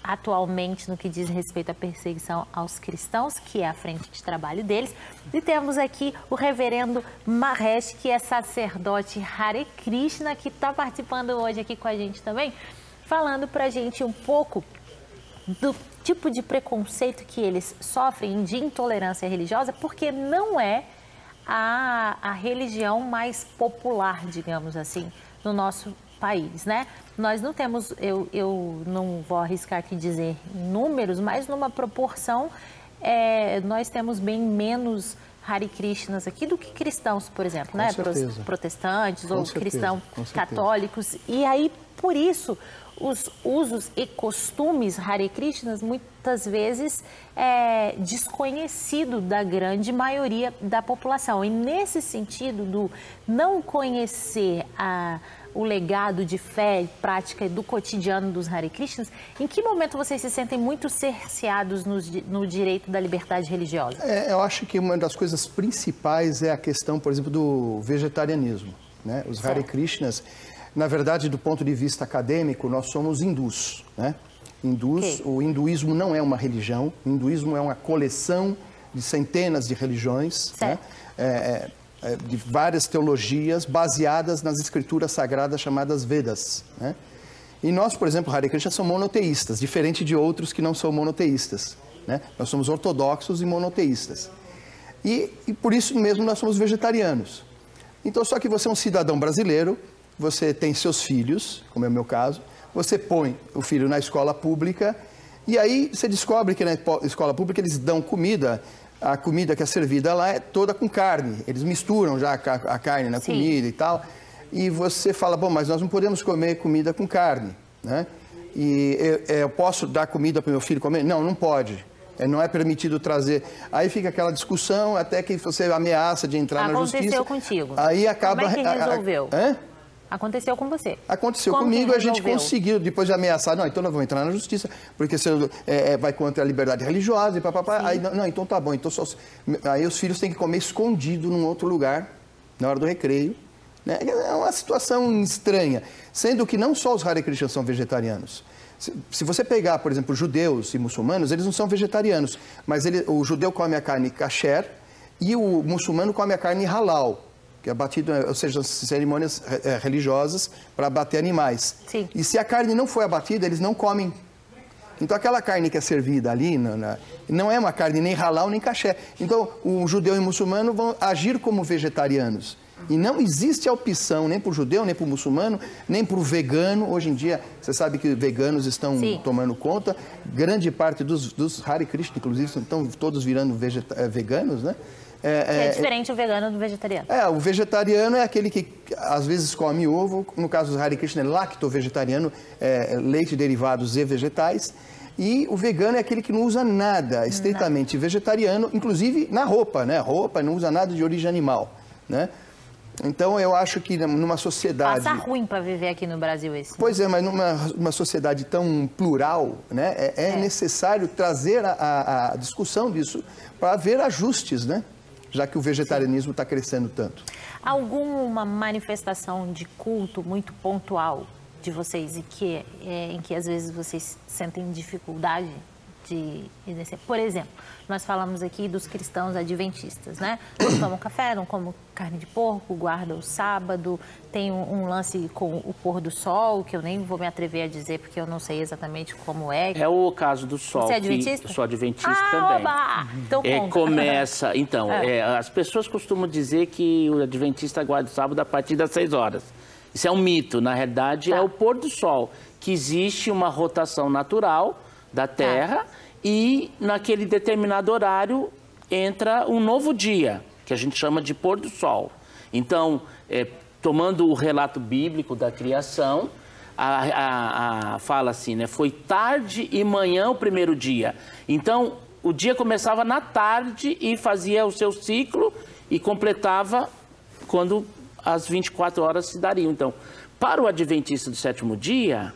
atualmente no que diz respeito à perseguição aos cristãos, que é a frente de trabalho deles. E temos aqui o reverendo Mahesh, que é sacerdote Hare Krishna, que está participando hoje aqui com a gente também, falando para a gente um pouco do tipo de preconceito que eles sofrem de intolerância religiosa, porque não é a religião mais popular, digamos assim, no nosso país, né? Nós não temos, eu não vou arriscar aqui dizer números, mas numa proporção, nós temos bem menos Hare Krishnas aqui do que cristãos, por exemplo, Com né? certeza. Protestantes ou cristãos com certeza. católicos. E aí, por isso, os usos e costumes Hare Krishnas muitas vezes desconhecido da grande maioria da população. E nesse sentido do não conhecer o legado de fé e prática do cotidiano dos Hare Krishnas, em que momento vocês se sentem muito cerceados no direito da liberdade religiosa? Eu acho que uma das coisas principais é a questão, por exemplo, do vegetarianismo, né? Os Hare Krishnas, na verdade, do ponto de vista acadêmico, nós somos hindus, né? O hinduísmo não é uma religião, o hinduísmo é uma coleção de centenas de religiões, né? De várias teologias baseadas nas escrituras sagradas chamadas Vedas, né? E nós, por exemplo, Hare Krishna, somos monoteístas, diferente de outros que não são monoteístas, né? Nós somos ortodoxos e monoteístas. E por isso mesmo nós somos vegetarianos. Então, só que você é um cidadão brasileiro, você tem seus filhos, como é o meu caso, você põe o filho na escola pública e aí você descobre que na escola pública eles dão comida, a comida que é servida lá é toda com carne, eles misturam já a carne na comida e tal, e você fala, bom, mas nós não podemos comer comida com carne, né? E eu posso dar comida para o meu filho comer? Não, não pode. Não é permitido trazer. Aí fica aquela discussão até que você ameaça de entrar na justiça. Aconteceu contigo. Aí acaba... Como é que resolveu? Hã? Aconteceu com você. Aconteceu Como comigo, que a gente resolveu? conseguiu, depois de ameaçar, não, então nós vamos entrar na justiça, porque você vai contra a liberdade religiosa e papapá. Aí, não, então tá bom, então aí os filhos têm que comer escondido num outro lugar, na hora do recreio, né? É uma situação estranha, sendo que não só os Hare Krishna são vegetarianos. Se você pegar, por exemplo, judeus e muçulmanos, eles não são vegetarianos, mas o judeu come a carne kasher e o muçulmano come a carne halal, que é abatido, ou seja, cerimônias religiosas para abater animais. Sim. E se a carne não foi abatida, eles não comem. Então, aquela carne que é servida ali, não é uma carne nem halal nem kasher. Então, o judeu e o muçulmano vão agir como vegetarianos. E não existe a opção nem para o judeu, nem para o muçulmano, nem para o vegano. Hoje em dia, você sabe que veganos estão tomando conta. Grande parte dos Hare Krishna, inclusive, estão todos virando veganos, né? É diferente o vegano do vegetariano. O vegetariano é aquele que às vezes come ovo. No caso do Hare Krishna é lacto-vegetariano, leite, derivados e vegetais. E o vegano é aquele que não usa nada, estritamente vegetariano, inclusive na roupa, né? Roupa não usa nada de origem animal, né? Então, eu acho que numa sociedade... Passa ruim para viver aqui no Brasil isso. Pois é, mas numa sociedade tão plural, né, é necessário trazer a discussão disso para haver ajustes, né? já que o vegetarianismo está crescendo tanto? Alguma manifestação de culto muito pontual de vocês em que às vezes vocês sentem dificuldade de exercer? Por exemplo, nós falamos aqui dos cristãos adventistas, né? Não tomam café, não comem carne de porco, guardam o sábado, tem um lance com o pôr do sol, que eu nem vou me atrever a dizer, porque eu não sei exatamente como é. É o caso do sol. Você é adventista? Eu sou adventista também. Oba! Então conta. As pessoas costumam dizer que o adventista guarda o sábado a partir das 6 horas. Isso é um mito. Na realidade, é o pôr do sol, que existe uma rotação natural da Terra e naquele determinado horário entra um novo dia, que a gente chama de pôr do sol. Então, tomando o relato bíblico da criação, fala assim, né? Foi tarde e manhã o primeiro dia. Então, o dia começava na tarde e fazia o seu ciclo e completava quando as 24 horas se dariam. Então, para o adventista do sétimo dia,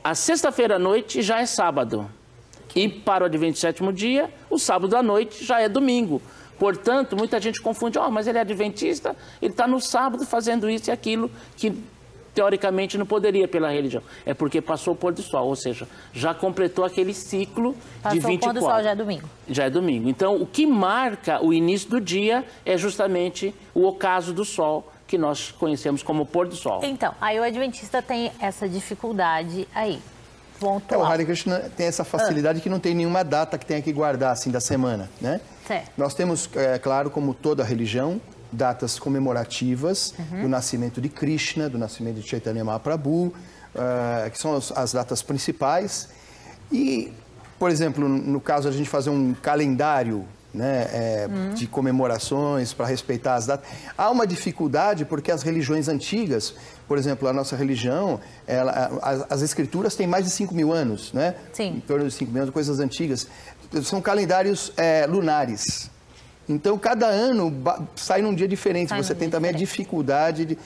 a sexta-feira à noite já é sábado. E para o adventista do sétimo dia, o sábado à noite já é domingo. Portanto, muita gente confunde, mas ele é adventista, ele está no sábado fazendo isso e aquilo que teoricamente não poderia pela religião. É porque passou o pôr do sol, ou seja, já completou aquele ciclo de 24. Passou o pôr do sol, já é domingo. Já é domingo. Então, o que marca o início do dia é justamente o ocaso do sol, que nós conhecemos como pôr do sol. Então, aí o adventista tem essa dificuldade aí. O Hare Krishna tem essa facilidade que não tem nenhuma data que tenha que guardar, assim, da semana, né? Certo. Nós temos, claro, como toda religião, datas comemorativas do nascimento de Krishna, do nascimento de Chaitanya Mahaprabhu, que são as datas principais. E, por exemplo, no caso de a gente fazer um calendário, né, de comemorações para respeitar as datas, há uma dificuldade porque as religiões antigas, por exemplo, a nossa religião, as escrituras têm mais de 5.000 anos, né? Sim. Em torno de 5.000 anos, coisas antigas. São calendários lunares. Então, cada ano sai num dia diferente. Você tem também a dificuldade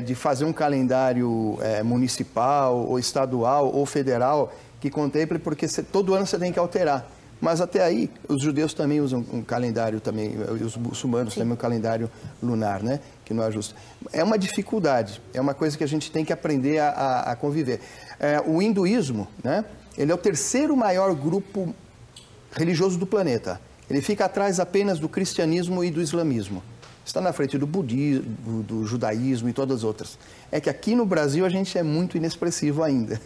de fazer um calendário municipal, ou estadual, ou federal, que contemple, porque todo ano você tem que alterar. Mas até aí, os judeus também usam um calendário também, os muçulmanos também um calendário lunar, né? Que não é justo. É uma dificuldade, é uma coisa que a gente tem que aprender a conviver. O hinduísmo, né? Ele é o terceiro maior grupo religioso do planeta. Ele fica atrás apenas do cristianismo e do islamismo. Está na frente do budismo, do judaísmo e todas as outras. É que aqui no Brasil a gente é muito inexpressivo ainda.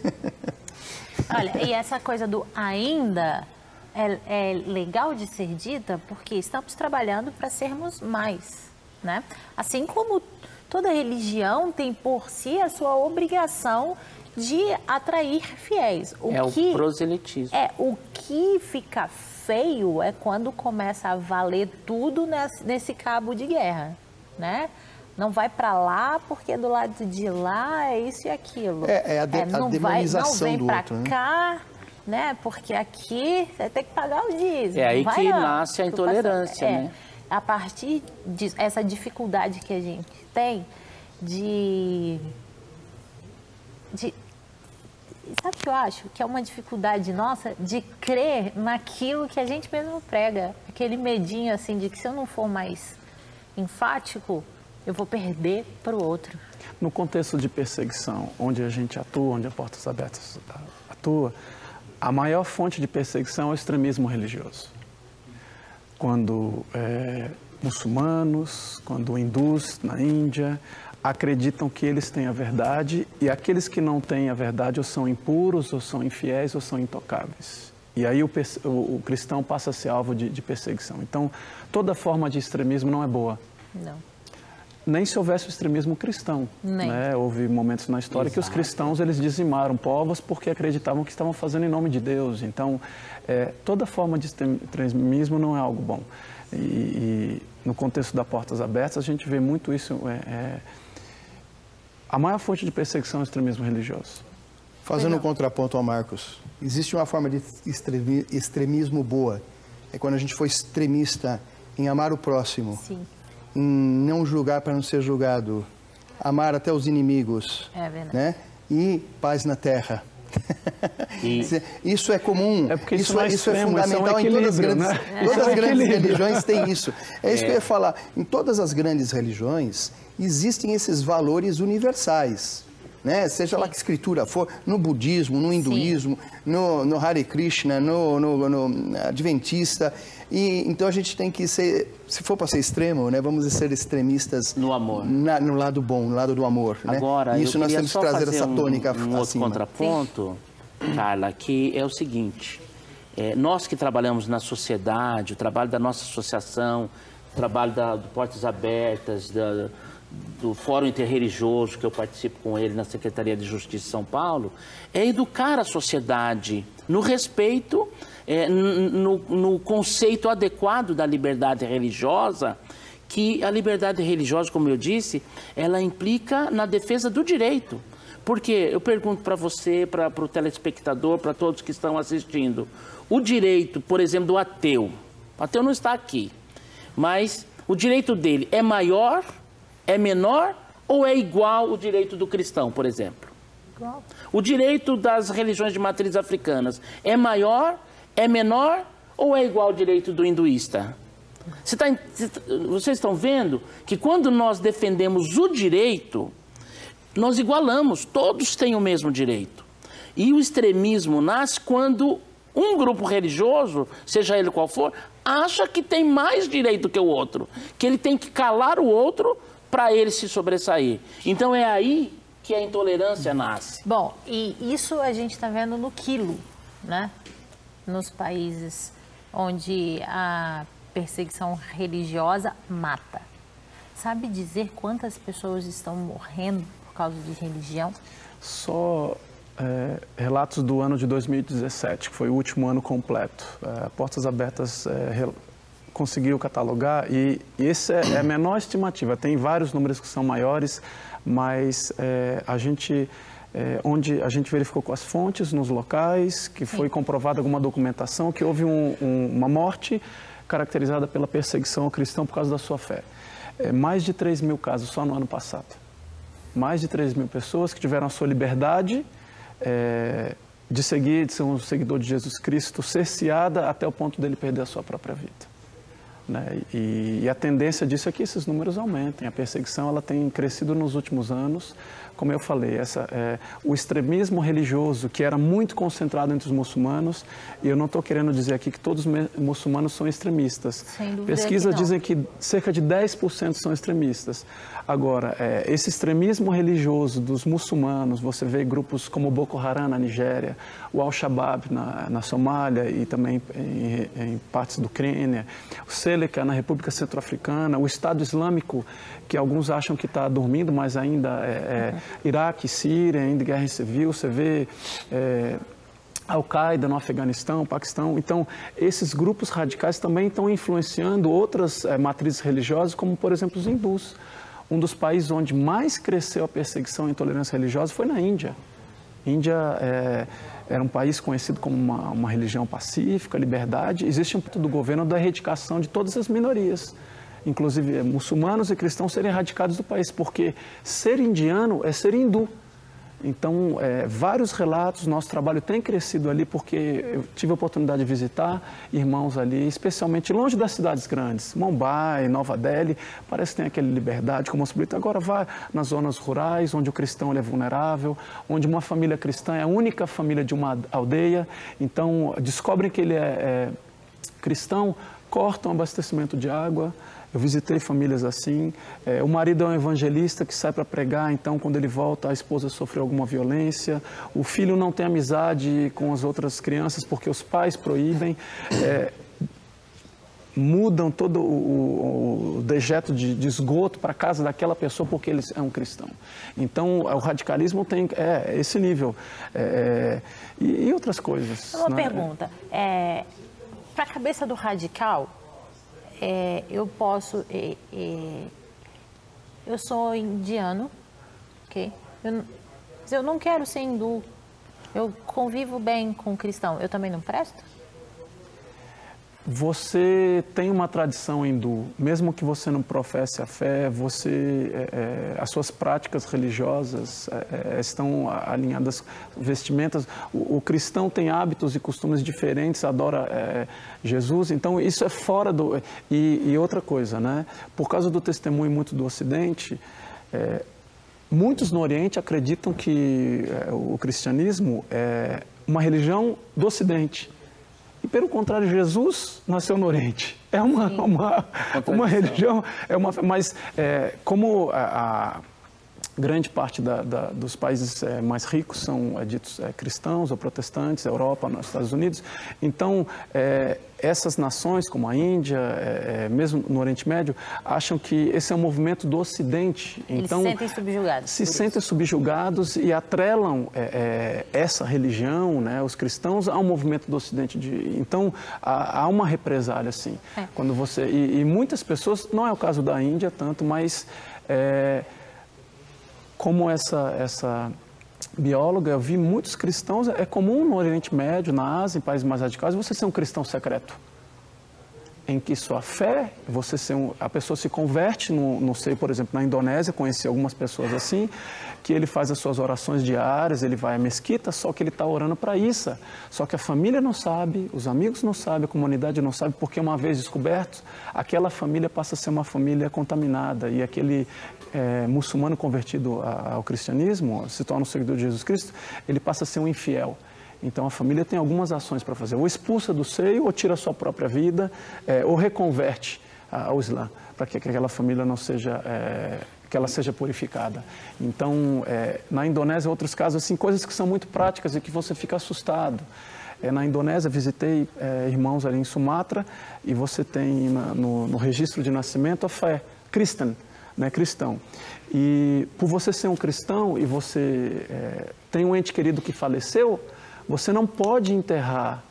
Olha, e essa coisa do ainda é legal de ser dita porque estamos trabalhando para sermos mais, né? Assim como toda religião tem por si a sua obrigação de atrair fiéis. O proselitismo. O que fica feio é quando começa a valer tudo nesse cabo de guerra, né? Não vai para lá porque do lado de lá é isso e aquilo. A demonização do outro. Não vem para cá, né? Porque aqui você tem que pagar o dízimo. É aí que nasce a intolerância, né? A partir dessa dificuldade que a gente tem de sabe o que eu acho? Que é uma dificuldade nossa de crer naquilo que a gente mesmo prega. Aquele medinho assim de que se eu não for mais enfático, eu vou perder para o outro. No contexto de perseguição, onde a gente atua, onde a Portas Abertas atua, a maior fonte de perseguição é o extremismo religioso. Quando muçulmanos, quando hindus na Índia acreditam que eles têm a verdade e aqueles que não têm a verdade ou são impuros, ou são infiéis, ou são intocáveis. E aí o cristão passa a ser alvo de perseguição. Então, toda forma de extremismo não é boa. Não. Nem se houvesse o extremismo cristão. Né? Houve momentos na história que os cristãos eles dizimaram povos porque acreditavam que estavam fazendo em nome de Deus. Então, toda forma de extremismo não é algo bom. E no contexto da Portas Abertas, a gente vê muito isso. A maior fonte de perseguição é o extremismo religioso. Fazendo um contraponto ao Marcos, existe uma forma de extremismo boa. É quando a gente for extremista em amar o próximo. Sim. Em não julgar para não ser julgado, amar até os inimigos, verdade. né? E paz na terra. Isso é comum, É porque isso é extremo, fundamental em todas as grandes, né? todas as grandes religiões têm isso. É isso que eu ia falar. Em todas as grandes religiões existem esses valores universais. Né? Seja lá que escritura for, no budismo, no hinduísmo, no Hare Krishna, no Adventista. E, então a gente tem que ser, se for para ser extremo, né, vamos ser extremistas no amor. No lado bom, no lado do amor. Agora, né? Isso nós temos que trazer essa tônica um outro contraponto, Carla, que é o seguinte, nós que trabalhamos na sociedade, o trabalho da nossa associação, o trabalho do Portas Abertas, do Fórum Interreligioso, que eu participo com ele na Secretaria de Justiça de São Paulo, é educar a sociedade no respeito, no conceito adequado da liberdade religiosa, que a liberdade religiosa, como eu disse, ela implica na defesa do direito. Porque eu pergunto para você, para o telespectador, para todos que estão assistindo, o direito, por exemplo, do ateu, o ateu não está aqui, mas o direito dele é maior, é menor ou é igual o direito do cristão, por exemplo? Igual. O direito das religiões de matriz africanas é maior, é menor ou é igual ao direito do hinduísta? Vocês estão vendo que quando nós defendemos o direito, nós igualamos, todos têm o mesmo direito. E o extremismo nasce quando um grupo religioso, seja ele qual for, acha que tem mais direito que o outro, que ele tem que calar o outro para ele se sobressair. Então é aí que a intolerância nasce. Bom, e isso a gente está vendo no quilo, né? Nos países onde a perseguição religiosa mata. Sabe dizer quantas pessoas estão morrendo por causa de religião? Só relatos do ano de 2017, que foi o último ano completo. Portas Abertas conseguiu catalogar e essa é a menor estimativa. Tem vários números que são maiores, mas onde a gente verificou com as fontes nos locais, que foi comprovada alguma documentação, que houve uma morte caracterizada pela perseguição ao cristão por causa da sua fé. Mais de 3 mil casos só no ano passado. Mais de 3 mil pessoas que tiveram a sua liberdade de seguir, de ser um seguidor de Jesus Cristo, cerceada até o ponto dele perder a sua própria vida. Né? E a tendência disso é que esses números aumentem. A perseguição ela tem crescido nos últimos anos. Como eu falei, o extremismo religioso, que era muito concentrado entre os muçulmanos, e eu não estou querendo dizer aqui que todos os muçulmanos são extremistas. Pesquisas dizem que cerca de 10% são extremistas. Agora, esse extremismo religioso dos muçulmanos, você vê grupos como o Boko Haram na Nigéria, o Al-Shabaab na Somália e também em partes do Quênia, o Seleka na República Centro-Africana, o Estado Islâmico, que alguns acham que está dormindo, mas ainda Iraque, Síria, ainda guerra civil, você vê Al-Qaeda no Afeganistão, Paquistão. Então, esses grupos radicais também estão influenciando outras matrizes religiosas, como, por exemplo, os hindus. Um dos países onde mais cresceu a perseguição e intolerância religiosa foi na Índia. Índia era um país conhecido como uma religião pacífica, liberdade. Existe um ponto do governo da erradicação de todas as minorias, inclusive muçulmanos e cristãos serem erradicados do país, porque ser indiano é ser hindu. Então, vários relatos, nosso trabalho tem crescido ali, porque eu tive a oportunidade de visitar irmãos ali, especialmente longe das cidades grandes, Mumbai, Nova Delhi, parece que tem aquela liberdade, como eu agora vai nas zonas rurais, onde o cristão ele é vulnerável, onde uma família cristã é a única família de uma aldeia, então descobrem que ele é cristão, cortam o abastecimento de água. Eu visitei famílias assim. O marido é um evangelista que sai para pregar, então quando ele volta a esposa sofreu alguma violência. O filho não tem amizade com as outras crianças porque os pais proíbem. Mudam todo o dejeto de esgoto para a casa daquela pessoa porque ele é um cristão. Então, o radicalismo tem esse nível. E outras coisas. Uma pergunta. Para a cabeça do radical, eu posso... eu sou indiano, ok? Mas eu não quero ser hindu. Eu convivo bem com cristão. Eu também não presto? você tem uma tradição hindu, mesmo que você não professe a fé, as suas práticas religiosas estão alinhadas, vestimentas. O cristão tem hábitos e costumes diferentes, adora Jesus, então isso é fora do... E outra coisa, né? Por causa do testemunho muito do Ocidente, muitos no Oriente acreditam que o cristianismo é uma religião do Ocidente. E, pelo contrário, Jesus nasceu no Oriente. É uma religião, mas como a grande parte dos países mais ricos são ditos cristãos ou protestantes, Europa, nos Estados Unidos, então essas nações, como a Índia, mesmo no Oriente Médio, acham que esse é um movimento do Ocidente. Então, eles se sentem subjugados. Se sentem subjugados e atrelam essa religião, né, os cristãos, ao movimento do Ocidente. Então, há uma represália, assim. Quando você, e muitas pessoas, não é o caso da Índia tanto, mas... como essa bióloga, eu vi muitos cristãos, é comum no Oriente Médio, na Ásia, em países mais radicais, você ser um cristão secreto. Em que sua fé, a pessoa se converte, não sei, por exemplo, na Indonésia, conheci algumas pessoas assim, que ele faz as suas orações diárias, ele vai à mesquita, só que ele está orando para isso. Só que a família não sabe, os amigos não sabem, a comunidade não sabe, porque uma vez descobertos, aquela família passa a ser uma família contaminada e aquele muçulmano convertido ao cristianismo, se torna um seguidor de Jesus Cristo, ele passa a ser um infiel. Então a família tem algumas ações para fazer, ou expulsa do seio, ou tira a sua própria vida, ou reconverte ao Islã, para que aquela família não seja, que ela seja purificada. Então, na Indonésia, outros casos, assim, coisas que são muito práticas e que você fica assustado. Na Indonésia, visitei irmãos ali em Sumatra, e você tem no registro de nascimento a fé cristã, né, cristão. E por você ser um cristão e você tem um ente querido que faleceu, você não pode enterrar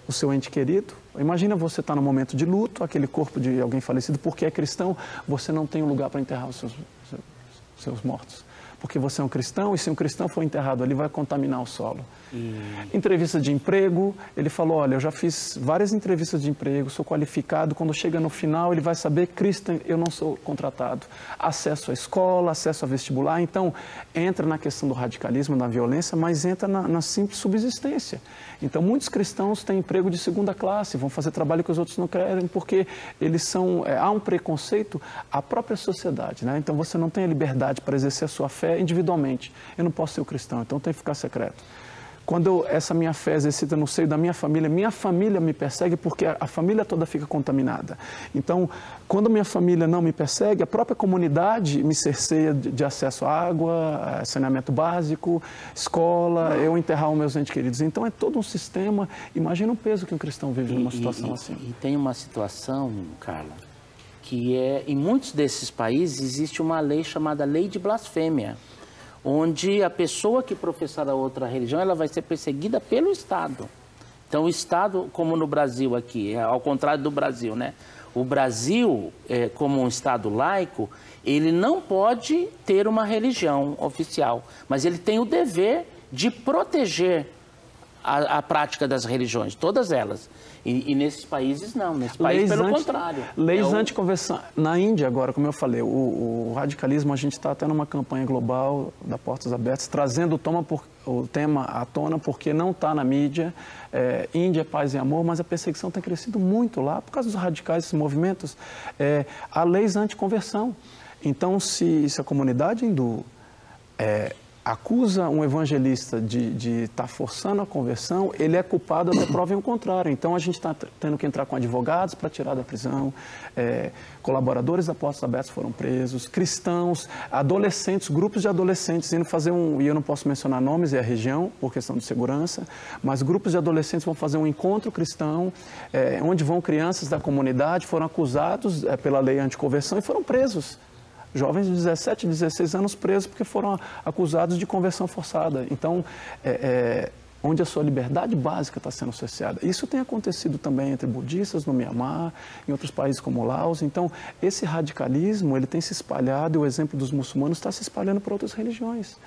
o seu ente querido. Imagina você estar no momento de luto, aquele corpo de alguém falecido, porque é cristão, você não tem um lugar para enterrar os seus mortos. Porque você é um cristão e se um cristão for enterrado ali, vai contaminar o solo. Entrevista de emprego, ele falou, olha, eu já fiz várias entrevistas de emprego, sou qualificado, quando chega no final ele vai saber, cristão, eu não sou contratado. Acesso à escola, acesso a vestibular, então entra na questão do radicalismo, da violência, mas entra na simples subsistência. Então muitos cristãos têm emprego de segunda classe, vão fazer trabalho que os outros não querem, porque eles são, há um preconceito à própria sociedade, né? Então você não tem a liberdade para exercer a sua fé individualmente. Eu não posso ser o cristão, então tem que ficar secreto. Quando essa minha fé exercita no seio da minha família me persegue porque a família toda fica contaminada. Então, quando minha família não me persegue, a própria comunidade me cerceia de acesso à água, saneamento básico, escola, eu enterrar os meus entes queridos. Então, é todo um sistema. Imagina o peso que um cristão vive numa situação assim. E tem uma situação, Carla, que em muitos desses países existe uma lei chamada lei de blasfêmia, onde a pessoa que professar a outra religião, ela vai ser perseguida pelo Estado. Então, o Estado, como no Brasil aqui, ao contrário do Brasil, né? O Brasil, como um Estado laico, ele não pode ter uma religião oficial, mas ele tem o dever de proteger a prática das religiões, todas elas. E nesses países não, nesses países pelo contrário. Leis anticonversão. Na Índia agora, como eu falei, o radicalismo, a gente está até numa campanha global da Portas Abertas, trazendo o tema à tona, porque não está na mídia. Índia, paz e amor, mas a perseguição tem crescido muito lá, por causa dos radicais, esses movimentos. Há leis anticonversão. Então, se a comunidade hindu acusa um evangelista de estar forçando a conversão, ele é culpado até provem o contrário. Então, a gente está tendo que entrar com advogados para tirar da prisão, colaboradores da Portas Abertas foram presos, cristãos, adolescentes, grupos de adolescentes indo fazer e eu não posso mencionar nomes e a região, por questão de segurança, mas grupos de adolescentes vão fazer um encontro cristão, onde vão crianças da comunidade, foram acusados pela lei anticonversão e foram presos. Jovens de 17, 16 anos presos porque foram acusados de conversão forçada. Então, onde a sua liberdade básica está sendo cerceada. Isso tem acontecido também entre budistas no Mianmar, em outros países como Laos. Então, esse radicalismo ele tem se espalhado e o exemplo dos muçulmanos está se espalhando para outras religiões.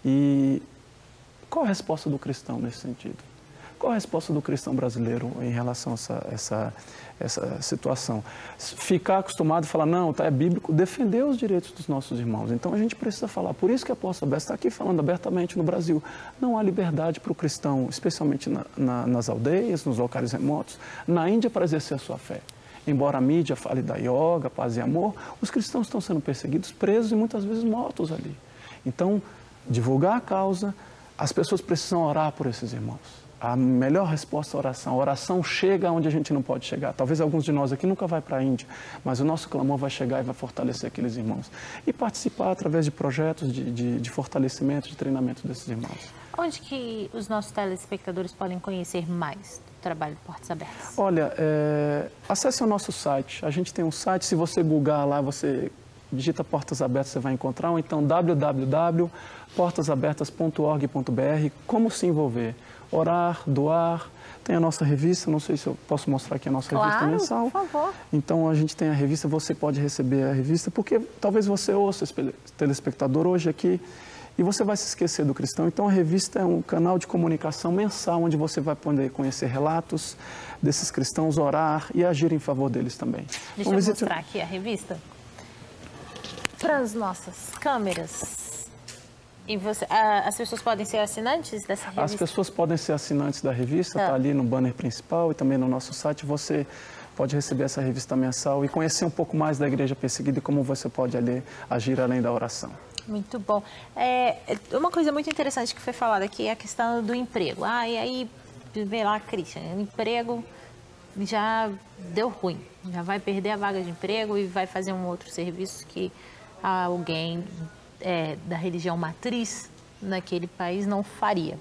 E qual a resposta do cristão nesse sentido? Qual a resposta do cristão brasileiro em relação a essa situação? Ficar acostumado a falar, não, é bíblico, defender os direitos dos nossos irmãos. Então a gente precisa falar. Por isso que a Apóstola Beth está aqui falando abertamente no Brasil. Não há liberdade para o cristão, especialmente nas aldeias, nos locais remotos, na Índia, para exercer a sua fé. Embora a mídia fale da yoga, paz e amor, os cristãos estão sendo perseguidos, presos e muitas vezes mortos ali. Então, divulgar a causa, as pessoas precisam orar por esses irmãos. A melhor resposta é a oração. A oração chega onde a gente não pode chegar. Talvez alguns de nós aqui nunca vai para a Índia, mas o nosso clamor vai chegar e vai fortalecer aqueles irmãos. E participar através de projetos de fortalecimento, de treinamento desses irmãos. Onde que os nossos telespectadores podem conhecer mais do trabalho de Portas Abertas? Olha, acesse o nosso site. A gente tem um site, se você googar lá, você digita Portas Abertas, você vai encontrar, ou então www.portasabertas.org.br, como se envolver. Orar, doar, tem a nossa revista, não sei se eu posso mostrar aqui a nossa revista mensal. Por favor. Então a gente tem a revista, você pode receber a revista, porque talvez você ouça esse telespectador hoje aqui e você vai se esquecer do cristão. Então a revista é um canal de comunicação mensal, onde você vai poder conhecer relatos desses cristãos, orar e agir em favor deles também. Deixa eu mostrar aqui a revista para as nossas câmeras. E as pessoas podem ser assinantes dessa revista? As pessoas podem ser assinantes da revista, está ali no banner principal e também no nosso site. Você pode receber essa revista mensal e conhecer um pouco mais da Igreja Perseguida e como você pode ali agir além da oração. Muito bom. Uma coisa muito interessante que foi falada aqui é a questão do emprego. E aí, vê lá, Christian, o emprego já deu ruim, já vai perder a vaga de emprego e vai fazer um outro serviço que alguém da religião matriz naquele país não faria.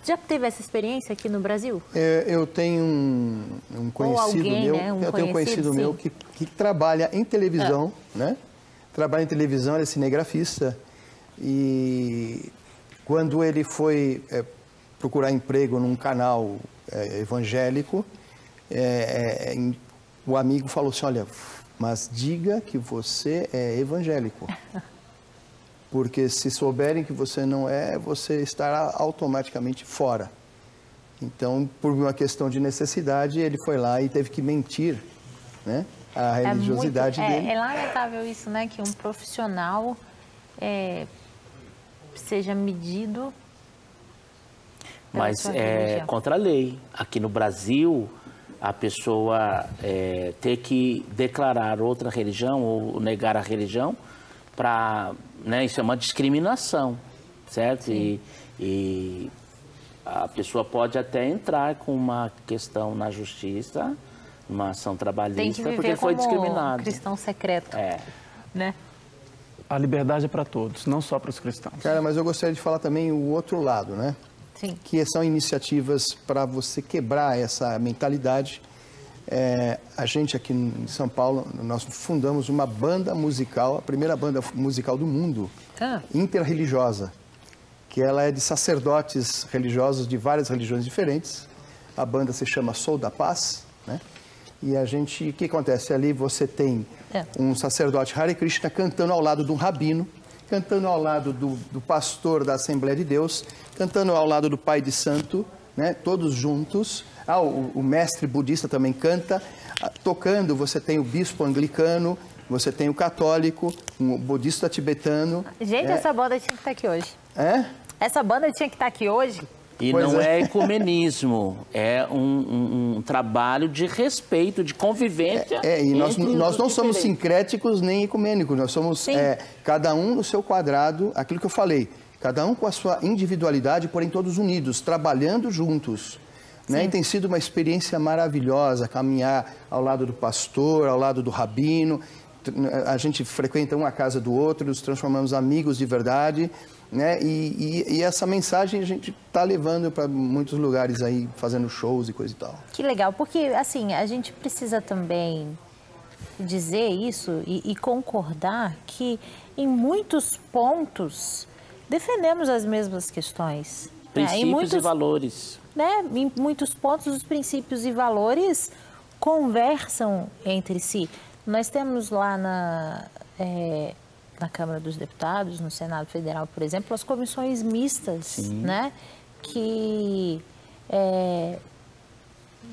Já teve essa experiência aqui no Brasil? Eu tenho um conhecido meu, eu tenho um conhecido meu que trabalha em televisão, né? Trabalha em televisão, ele é cinegrafista e quando ele foi procurar emprego num canal evangélico, o amigo falou assim, olha, mas diga que você é evangélico. Porque se souberem que você não é, você estará automaticamente fora. Então, por uma questão de necessidade, ele foi lá e teve que mentir, né, a religiosidade dele. É lamentável isso, né, que um profissional seja medido pela Mas sua é religião. contra a lei. Aqui no Brasil, a pessoa ter que declarar outra religião ou negar a religião para... isso é uma discriminação, certo? E a pessoa pode até entrar com uma questão na justiça, uma ação trabalhista, porque foi discriminado. Cristão secreto, né? A liberdade é para todos, não só para os cristãos. Cara, mas eu gostaria de falar também o outro lado, né? Sim. Que são iniciativas para você quebrar essa mentalidade. A gente aqui em São Paulo, nós fundamos uma banda musical, a primeira banda musical do mundo, interreligiosa, que ela é de sacerdotes religiosos de várias religiões diferentes. A banda se chama Sou da Paz, né? E o que acontece? Ali você tem um sacerdote Hare Krishna cantando ao lado de um rabino, cantando ao lado do pastor da Assembleia de Deus, cantando ao lado do pai de santo, né? Todos juntos. O mestre budista também canta. Tocando, você tem o bispo anglicano, você tem o católico, o budista tibetano. Gente, essa banda tinha que estar aqui hoje. Essa banda tinha que estar aqui hoje. E Pois não é. é ecumenismo, é um trabalho de respeito, de convivência. E nós entre não os somos diferentes. sincréticos nem ecumênicos, nós somos cada um no seu quadrado, aquilo que eu falei, cada um com a sua individualidade, porém todos unidos, trabalhando juntos. Né? E tem sido uma experiência maravilhosa caminhar ao lado do pastor, ao lado do rabino. A gente frequenta um a casa do outro, nos transformamos amigos de verdade. Né? E essa mensagem a gente está levando para muitos lugares aí, fazendo shows e coisa e tal. Que legal, porque assim, a gente precisa também dizer isso e concordar que em muitos pontos defendemos as mesmas questões. Princípios e valores. Né? Em muitos pontos os princípios e valores conversam entre si. Nós temos lá na Câmara dos Deputados, no Senado Federal, por exemplo, as comissões mistas, né? Que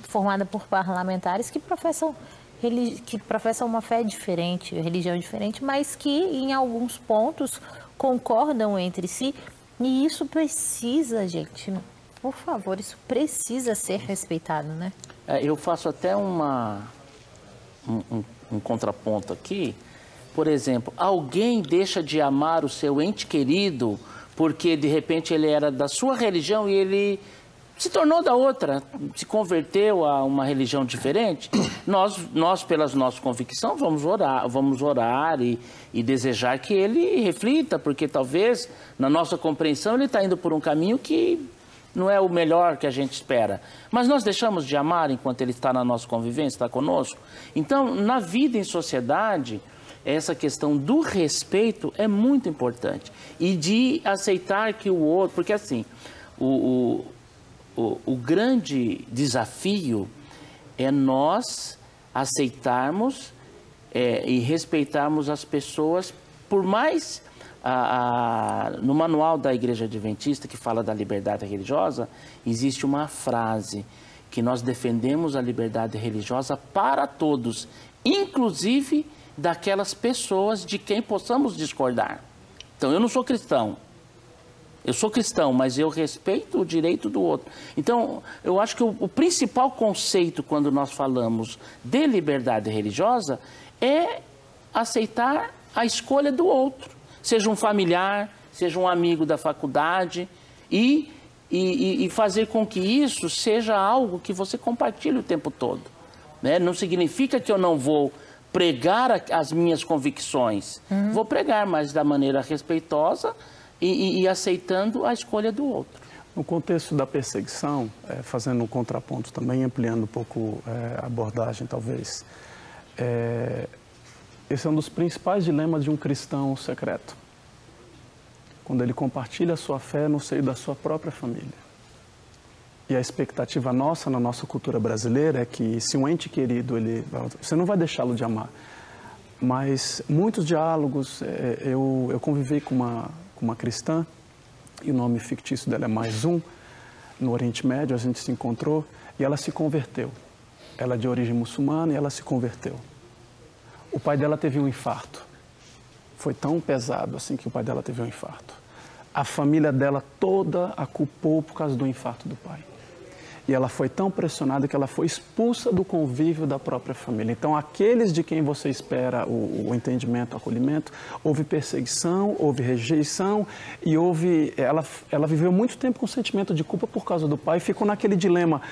formada por parlamentares que professam uma fé diferente, religião diferente, mas que em alguns pontos concordam entre si. E isso precisa, gente, por favor, isso precisa ser respeitado, né? Eu faço até um contraponto aqui. Por exemplo, alguém deixa de amar o seu ente querido porque, de repente, ele era da sua religião e ele se tornou da outra, se converteu a uma religião diferente. Nós pelas nossas convicções, vamos orar e desejar que ele reflita, porque talvez, na nossa compreensão, ele está indo por um caminho que não é o melhor que a gente espera. Mas nós deixamos de amar enquanto ele está na nossa convivência, está conosco. Então, na vida em sociedade, essa questão do respeito é muito importante. E de aceitar que o outro... Porque, assim, o grande desafio é nós aceitarmos e respeitarmos as pessoas, por mais... no manual da Igreja Adventista, que fala da liberdade religiosa, existe uma frase que nós defendemos a liberdade religiosa para todos, inclusive daquelas pessoas de quem possamos discordar. Então, eu não sou cristão. Eu sou cristão, mas eu respeito o direito do outro. Então, eu acho que o principal conceito quando nós falamos de liberdade religiosa é aceitar a escolha do outro. Seja um familiar, seja um amigo da faculdade, e fazer com que isso seja algo que você compartilhe o tempo todo, né? Não significa que eu não vou pregar as minhas convicções. Vou pregar, mas da maneira respeitosa e aceitando a escolha do outro. No contexto da perseguição, fazendo um contraponto também, ampliando um pouco a abordagem, talvez, esse é um dos principais dilemas de um cristão secreto. Quando ele compartilha a sua fé no seio da sua própria família. E a expectativa nossa, na nossa cultura brasileira, é que se um ente querido, você não vai deixá-lo de amar. Mas muitos diálogos, eu convivi com uma cristã, e o nome fictício dela é Mais Um, no Oriente Médio, a gente se encontrou, e ela se converteu. Ela é de origem muçulmana e ela se converteu. O pai dela teve um infarto. Foi tão pesado assim que o pai dela teve um infarto. A família dela toda a culpou por causa do infarto do pai. E ela foi tão pressionada que ela foi expulsa do convívio da própria família. Então, aqueles de quem você espera o entendimento, o acolhimento, houve perseguição, houve rejeição e ela viveu muito tempo com sentimento de culpa por causa do pai. Ficou naquele dilema,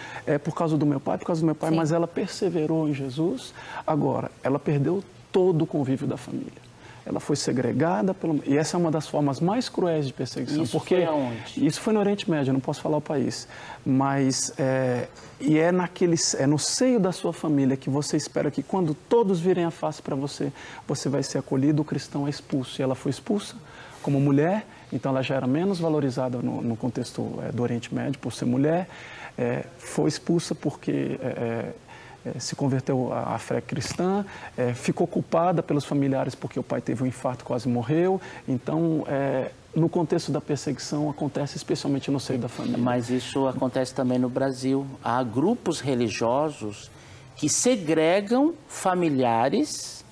por causa do meu pai, Sim. Mas ela perseverou em Jesus. Agora, ela perdeu todo o convívio da família. Ela foi segregada, e essa é uma das formas mais cruéis de perseguição. Isso foi aonde? Isso foi no Oriente Médio, eu não posso falar o país. Mas é no seio da sua família que você espera que quando todos virem a face para você, você vai ser acolhido, o cristão é expulso. E ela foi expulsa como mulher, então ela já era menos valorizada no contexto do Oriente Médio por ser mulher. Foi expulsa porque... se converteu à fé cristã, ficou culpada pelos familiares porque o pai teve um infarto, quase morreu. Então, no contexto da perseguição, acontece especialmente no seio da família. Mas isso acontece também no Brasil. Há grupos religiosos que segregam familiares,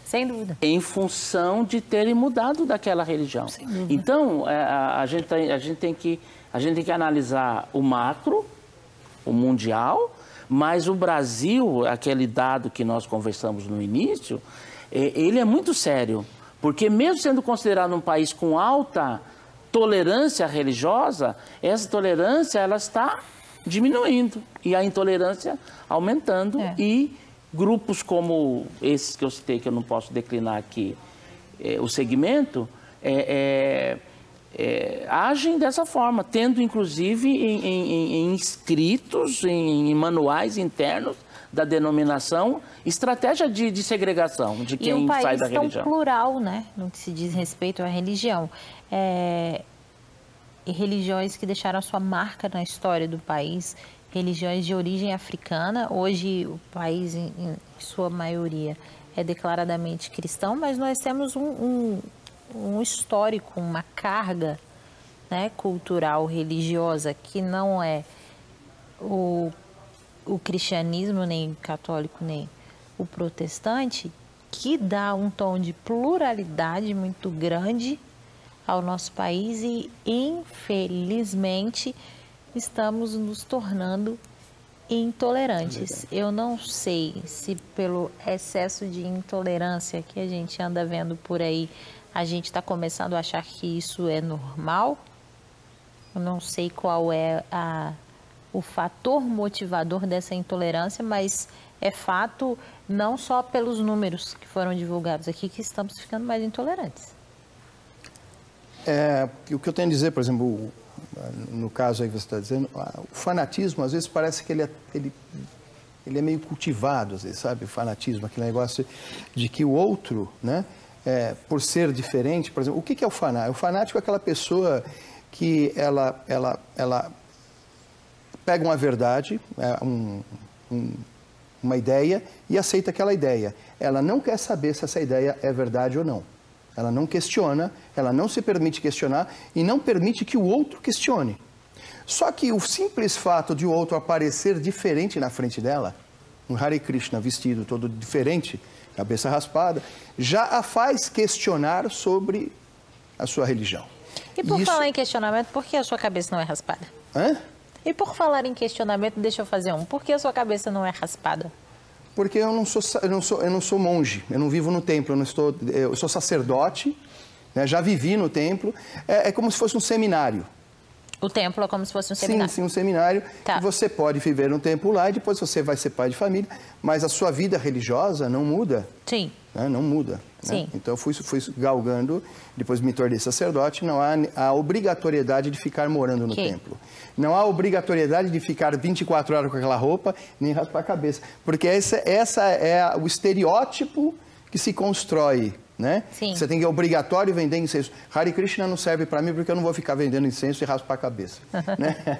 sem dúvida, em função de terem mudado daquela religião. Sem dúvida. Então, a gente tem que analisar o macro, o mundial. Mas o Brasil, aquele dado que nós conversamos no início, ele é muito sério. Porque mesmo sendo considerado um país com alta tolerância religiosa, essa tolerância ela está diminuindo e a intolerância aumentando. E grupos como esses que eu citei, que eu não posso declinar aqui o segmento, agem dessa forma, tendo inclusive em escritos, em manuais internos da denominação, estratégia de segregação de quem sai da religião. E um país tão plural, né, no que se diz respeito à religião. E religiões que deixaram a sua marca na história do país, religiões de origem africana. Hoje o país, em sua maioria, é declaradamente cristão, mas nós temos um histórico, uma carga, né, cultural, religiosa, que não é o cristianismo, nem o católico, nem o protestante, que dá um tom de pluralidade muito grande ao nosso país e, infelizmente, estamos nos tornando intolerantes. Eu não sei se pelo excesso de intolerância que a gente anda vendo por aí, a gente está começando a achar que isso é normal. Eu não sei qual é o fator motivador dessa intolerância, mas é fato, não só pelos números que foram divulgados aqui, que estamos ficando mais intolerantes. O que eu tenho a dizer, por exemplo, no caso aí que você está dizendo, o fanatismo, às vezes, parece que ele é meio cultivado, às vezes, sabe? O fanatismo, aquele negócio de que o outro, né, por ser diferente, por exemplo, o que é o fanático? O fanático é aquela pessoa que ela pega uma verdade, uma ideia e aceita aquela ideia. Ela não quer saber se essa ideia é verdade ou não. Ela não questiona, ela não se permite questionar e não permite que o outro questione. Só que o simples fato de o outro aparecer diferente na frente dela, um Hare Krishna vestido todo diferente, cabeça raspada, já a faz questionar sobre a sua religião. E por falar em questionamento, por que a sua cabeça não é raspada? Hã? E por falar em questionamento, deixa eu fazer um. Por que a sua cabeça não é raspada? Porque eu não sou monge, eu não vivo no templo, eu sou sacerdote, né, já vivi no templo, é como se fosse um seminário. O templo é como se fosse um seminário? Sim, um seminário. Tá. Você pode viver no templo lá e depois você vai ser pai de família, mas a sua vida religiosa não muda. Sim. Né, não muda. Sim. Né? Então eu fui galgando, depois me tornei sacerdote, não há a obrigatoriedade de ficar morando no templo. Não há obrigatoriedade de ficar 24 horas com aquela roupa, nem raspar a cabeça. Porque essa é o estereótipo que se constrói, né? Sim. Você tem que é obrigatório vender incenso. Hare Krishna não serve para mim porque eu não vou ficar vendendo incenso e raspar a cabeça. Né?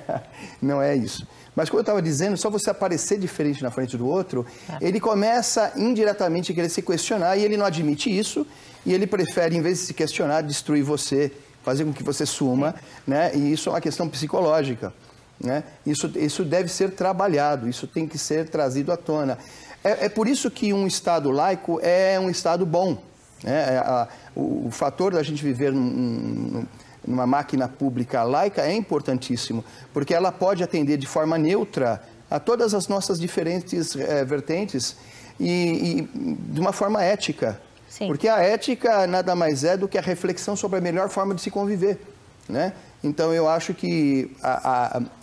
Não é isso. Mas como eu estava dizendo, só você aparecer diferente na frente do outro, ele começa indiretamente a querer se questionar e ele não admite isso e ele prefere, em vez de se questionar, destruir você, fazer com que você suma, né? E isso é uma questão psicológica, né? Isso deve ser trabalhado, isso tem que ser trazido à tona. É por isso que um Estado laico é um Estado bom, né? O fator da gente viver numa máquina pública laica é importantíssimo, porque ela pode atender de forma neutra a todas as nossas diferentes vertentes e de uma forma ética. Sim. Porque a ética nada mais é do que a reflexão sobre a melhor forma de se conviver, né? Então eu acho que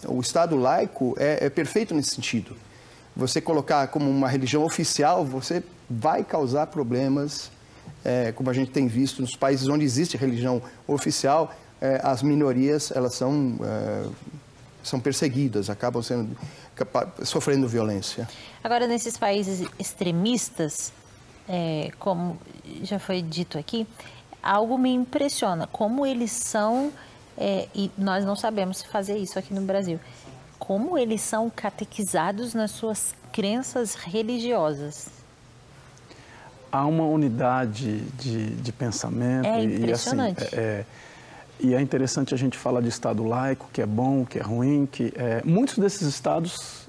o Estado laico é perfeito nesse sentido. Você colocar como uma religião oficial, você vai causar problemas, como a gente tem visto nos países onde existe religião oficial, as minorias elas são perseguidas, acabam sofrendo violência. Agora, nesses países extremistas, como já foi dito aqui, algo me impressiona, como eles são, e nós não sabemos fazer isso aqui no Brasil, como eles são catequizados nas suas crenças religiosas. Há uma unidade de pensamento. É impressionante. E é interessante a gente falar de Estado laico, que é bom, que é ruim, muitos desses estados,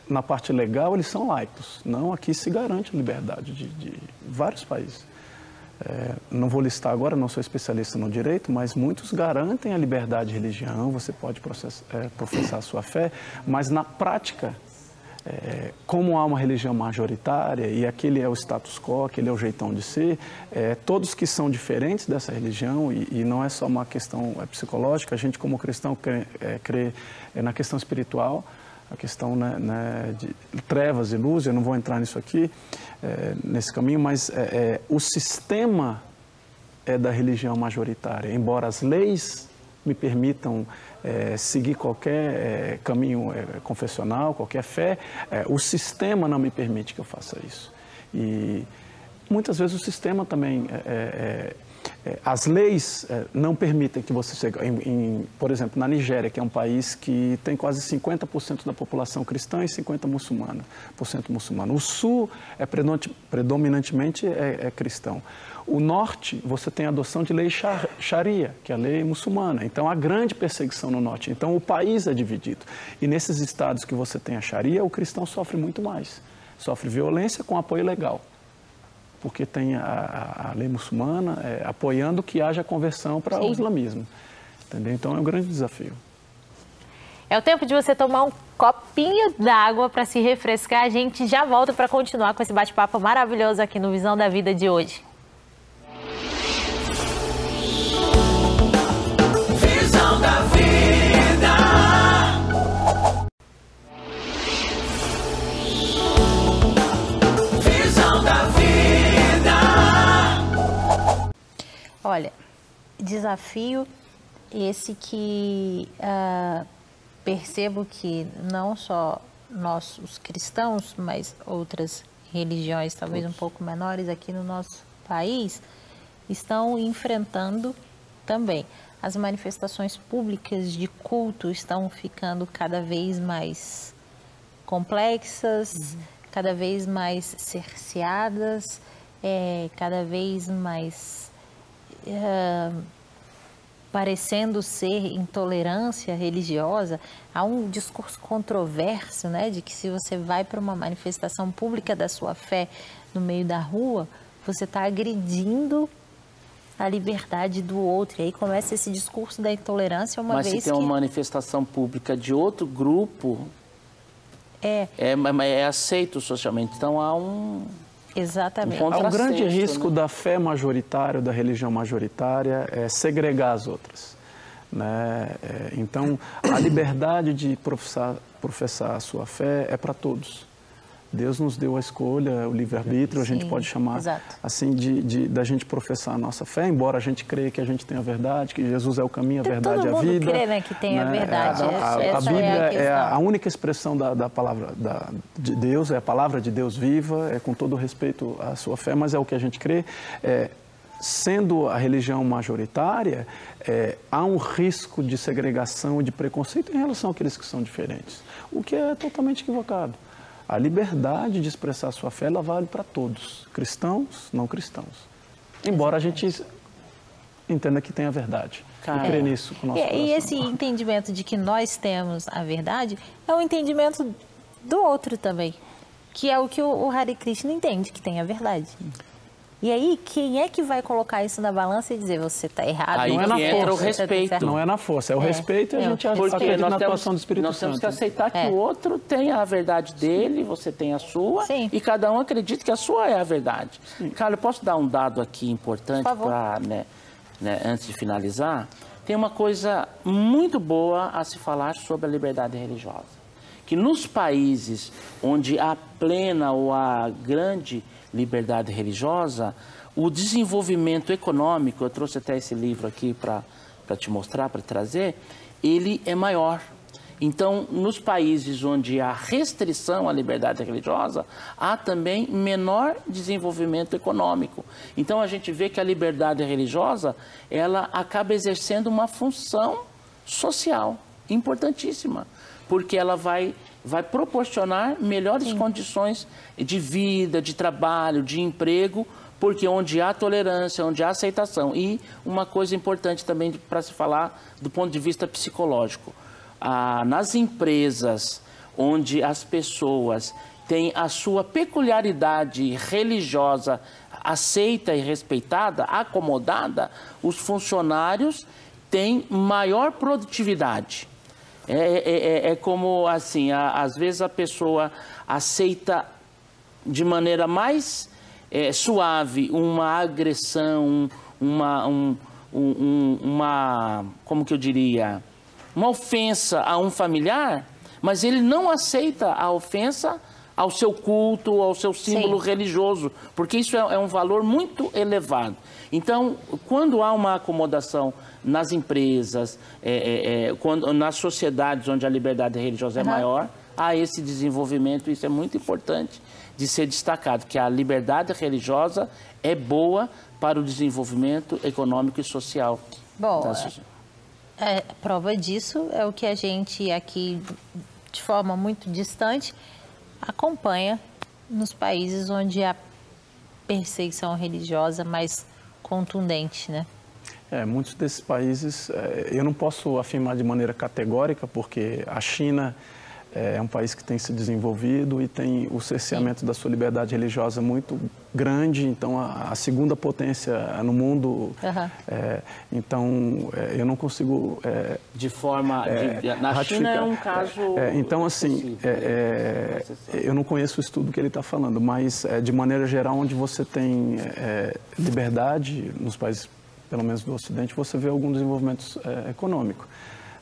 na parte legal, eles são laicos. Não, aqui se garante a liberdade de vários países. Não vou listar agora, não sou especialista no direito, mas muitos garantem a liberdade de religião, você pode professar a sua fé, mas na prática, como há uma religião majoritária e aquele é o status quo, aquele é o jeitão de ser, todos que são diferentes dessa religião, e não é só uma questão psicológica, a gente como cristão crê na questão espiritual, a questão, né, de trevas e luz, eu não vou entrar nisso aqui, nesse caminho, mas o sistema é da religião majoritária, embora as leis me permitam seguir qualquer caminho confessional, qualquer fé, o sistema não me permite que eu faça isso. E muitas vezes o sistema também As leis não permitem que você chegue, por exemplo, na Nigéria, que é um país que tem quase 50% da população cristã e 50% muçulmana. O sul é predominantemente cristão. O norte, você tem a adoção de lei Sharia, que é a lei muçulmana. Então, há grande perseguição no norte. Então, o país é dividido. E nesses estados que você tem a Sharia, o cristão sofre muito mais. Sofre violência com apoio legal. Porque tem a lei muçulmana apoiando que haja conversão para o islamismo. Entendeu? Então, é um grande desafio. É o tempo de você tomar um copinho d'água para se refrescar. A gente já volta para continuar com esse bate-papo maravilhoso aqui no Visão da Vida de hoje. Visão da Vida. Visão da Vida. Olha, desafio esse que percebo que não só nós, os cristãos, mas outras religiões, talvez um pouco menores aqui no nosso país, estão enfrentando também. As manifestações públicas de culto estão ficando cada vez mais complexas, cada vez mais cerceadas, cada vez mais parecendo ser intolerância religiosa. Há um discurso controverso, né, de que se você vai para uma manifestação pública da sua fé no meio da rua, você está agredindo a liberdade do outro. E aí começa esse discurso da intolerância, uma vez que... Mas se tem uma manifestação pública de outro grupo, é aceito socialmente. Então há um... Exatamente. Há um grande risco da fé majoritária, da religião majoritária, segregar as outras. Né? Então, a liberdade de professar a sua fé é para todos. Deus nos deu a escolha, o livre-arbítrio, a gente pode chamar assim da gente professar a nossa fé, embora a gente creia que a gente tem a verdade, que Jesus é o caminho, a verdade e a vida. Todo mundo crê, né, que tem a verdade. A Bíblia é a única expressão da palavra de Deus, é a palavra de Deus viva, com todo respeito à sua fé, mas é o que a gente crê. Sendo a religião majoritária, há um risco de segregação e de preconceito em relação àqueles que são diferentes, o que é totalmente equivocado. A liberdade de expressar a sua fé, ela vale para todos, cristãos, não cristãos. Embora a gente entenda que tem a verdade. E crê nisso com o nosso coração. E esse entendimento de que nós temos a verdade é um entendimento do outro também, que é o que o Hare Krishna entende, que tem a verdade. E aí, quem é que vai colocar isso na balança e dizer você está errado? Aí não é na entra o força. respeito. Não é na força, é o respeito e a gente acredita na atuação do Espírito Santo. Nós temos que aceitar que o outro tem a verdade dele, você tem a sua, e cada um acredita que a sua é a verdade. Cara, eu posso dar um dado aqui importante para, antes de finalizar? Tem uma coisa muito boa a se falar sobre a liberdade religiosa. Que nos países onde há plena ou há grande liberdade religiosa, o desenvolvimento econômico, eu trouxe até esse livro aqui para te mostrar, para trazer, ele é maior. Então, nos países onde há restrição à liberdade religiosa, há também menor desenvolvimento econômico. Então, a gente vê que a liberdade religiosa, ela acaba exercendo uma função social importantíssima, porque ela vai proporcionar melhores condições de vida, de trabalho, de emprego, porque onde há tolerância, onde há aceitação. E uma coisa importante também para se falar do ponto de vista psicológico. Nas empresas onde as pessoas têm a sua peculiaridade religiosa aceita e respeitada, acomodada, os funcionários têm maior produtividade. É como assim, às vezes a pessoa aceita de maneira mais suave uma agressão, como que eu diria, uma ofensa a um familiar, mas ele não aceita a ofensa ao seu culto, ao seu símbolo religioso, porque isso é um valor muito elevado. Então, quando há uma acomodação nas empresas, nas sociedades onde a liberdade religiosa é maior, há esse desenvolvimento, isso é muito importante de ser destacado, que a liberdade religiosa é boa para o desenvolvimento econômico e social. Bom, prova disso é o que a gente aqui, de forma muito distante, acompanha nos países onde a perseguição religiosa mais contundente, né? Muitos desses países, eu não posso afirmar de maneira categórica, porque a China é um país que tem se desenvolvido e tem o cerceamento da sua liberdade religiosa muito grande, então a segunda potência no mundo. Então, eu não consigo... de forma... na ratificar. China é um caso... então, assim, eu não conheço o estudo que ele está falando, mas de maneira geral, onde você tem liberdade, nos países, pelo menos do Ocidente, você vê algum desenvolvimento econômico.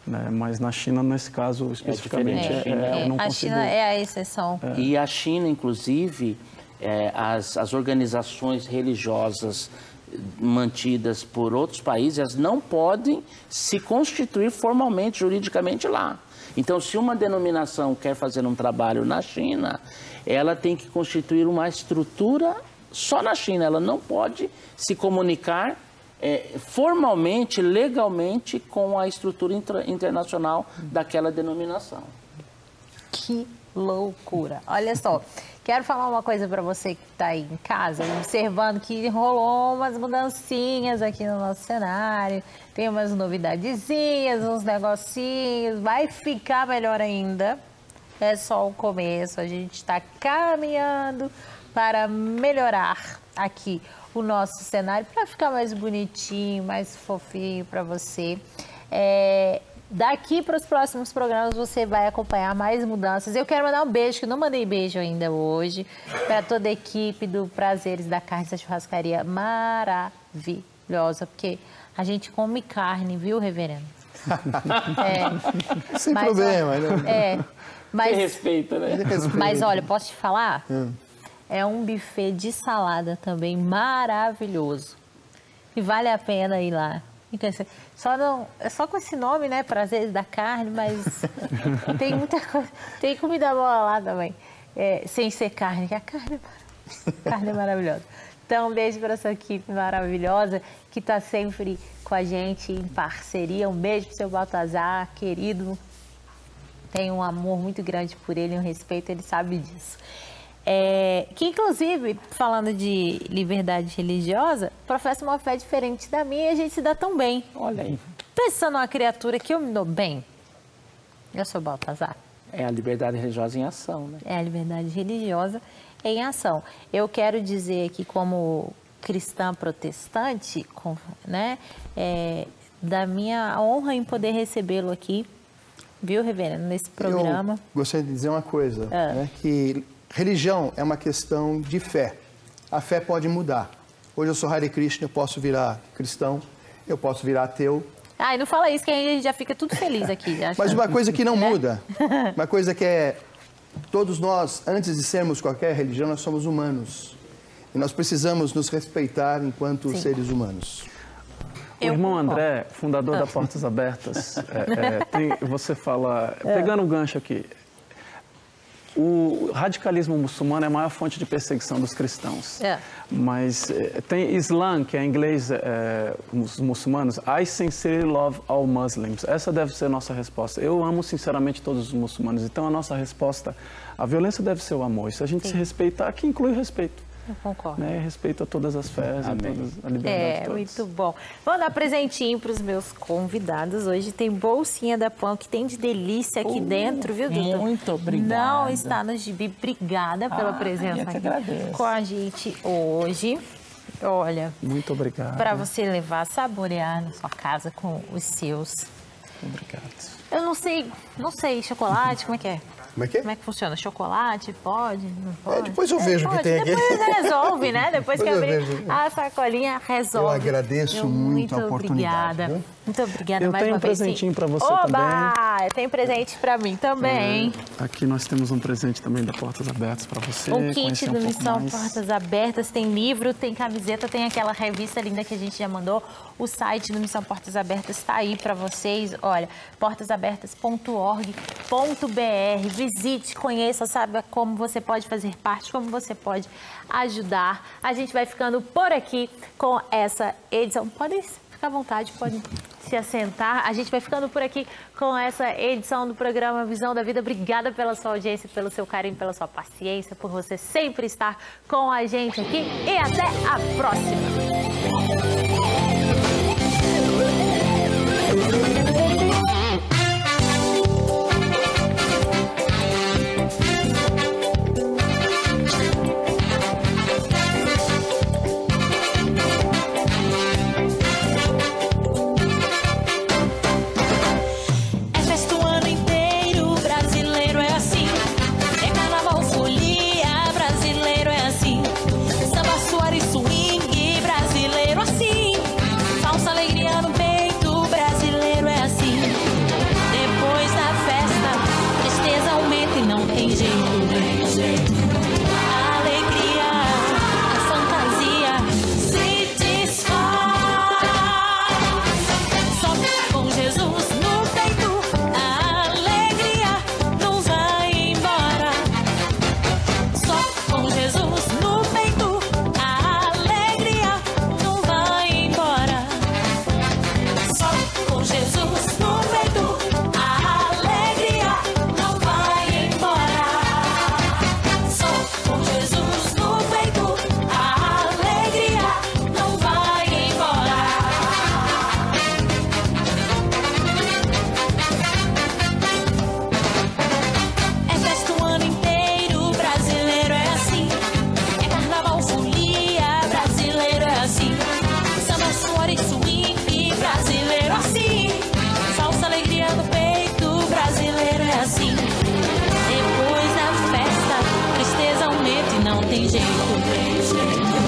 Né? Mas na China, nesse caso, especificamente, eu não consigo... A China é a exceção. E a China, inclusive, as organizações religiosas mantidas por outros países, elas não podem se constituir formalmente, juridicamente lá. Então, se uma denominação quer fazer um trabalho na China, ela tem que constituir uma estrutura só na China. Ela não pode se comunicar formalmente, legalmente, com a estrutura internacional daquela denominação. Que loucura! Olha só, quero falar uma coisa para você que está aí em casa, observando que rolou umas mudancinhas aqui no nosso cenário, tem umas novidadezinhas, uns negocinhos, vai ficar melhor ainda. É só o começo, a gente está caminhando para melhorar aqui o nosso cenário, para ficar mais bonitinho, mais fofinho para você. Daqui para os próximos programas você vai acompanhar mais mudanças. Eu quero mandar um beijo, que não mandei beijo ainda hoje, para toda a equipe do Prazeres da Carne, essa churrascaria maravilhosa, porque a gente come carne, viu, reverendo? Sem problema, né? Mas respeita, né? Mas olha, posso te falar? É um buffet de salada também maravilhoso. E vale a pena ir lá. É só com esse nome, né? Prazeres da Carne, mas tem muita coisa. Tem comida boa lá também. Sem ser carne, que a carne é maravilhosa. Então, um beijo para essa equipe maravilhosa que está sempre com a gente em parceria. Um beijo para o seu Baltazar, querido. Tenho um amor muito grande por ele, um respeito, ele sabe disso. Que inclusive, falando de liberdade religiosa, professa uma fé diferente da minha e a gente se dá tão bem. Olha aí. Pensando numa criatura que eu me dou bem, eu sou Baltazar. É a liberdade religiosa em ação, né? É a liberdade religiosa em ação. Eu quero dizer aqui, como cristã protestante, né, da minha honra em poder recebê-lo aqui, viu, reverendo, nesse programa. Eu gostaria de dizer uma coisa, né, que religião é uma questão de fé. A fé pode mudar. Hoje eu sou Hare Krishna, eu posso virar cristão, eu posso virar ateu. E não fala isso que a gente já fica tudo feliz aqui. Mas uma coisa que não muda, uma coisa que todos nós, antes de sermos qualquer religião, nós somos humanos. E nós precisamos nos respeitar enquanto seres humanos. O irmão André, fundador da Portas Abertas, você fala, pegando o gancho aqui, o radicalismo muçulmano é a maior fonte de perseguição dos cristãos. Mas tem Islã, que é em inglês, os muçulmanos, I sincerely love all Muslims. Essa deve ser a nossa resposta. Eu amo sinceramente todos os muçulmanos. Então a nossa resposta, a violência deve ser o amor. E se a gente se respeitar, que inclui o respeito. Eu concordo. Né? Respeito a todas as fés, a liberdade de todos. Muito bom. Vou dar presentinho para os meus convidados. Hoje tem bolsinha da Pão, que tem de delícia aqui dentro, viu, Dudu? Muito obrigada. Não está no gibi. Obrigada pela presença aqui com a gente hoje. Olha, muito obrigado. Para você levar, saborear na sua casa com os seus. Obrigado. Eu não sei, chocolate, como é que é? Como é que é? Como é que funciona? Chocolate? Pode? Não pode? Depois eu vejo o que tem aqui. Depois resolve, né? Depois que abrir a sacolinha, resolve. Eu agradeço muito a oportunidade. Obrigada. Muito obrigada Eu mais tenho uma um vez. presentinho para você Oba! também. Tem presente para mim também. Aqui nós temos um presente também da Portas Abertas para você. Um kit conhecer do pouco Missão mais. Portas Abertas, tem livro, tem camiseta, tem aquela revista linda que a gente já mandou. O site do Missão Portas Abertas está aí para vocês. Olha, portasabertas.org.br. Visite, conheça, saiba como você pode fazer parte, como você pode ajudar. A gente vai ficando por aqui com essa edição. Podem ficar à vontade, podem se assentar. A gente vai ficando por aqui com essa edição do programa Visão da Vida. Obrigada pela sua audiência, pelo seu carinho, pela sua paciência, por você sempre estar com a gente aqui. E até a próxima! Depois da festa, tristeza aumenta e não tem jeito.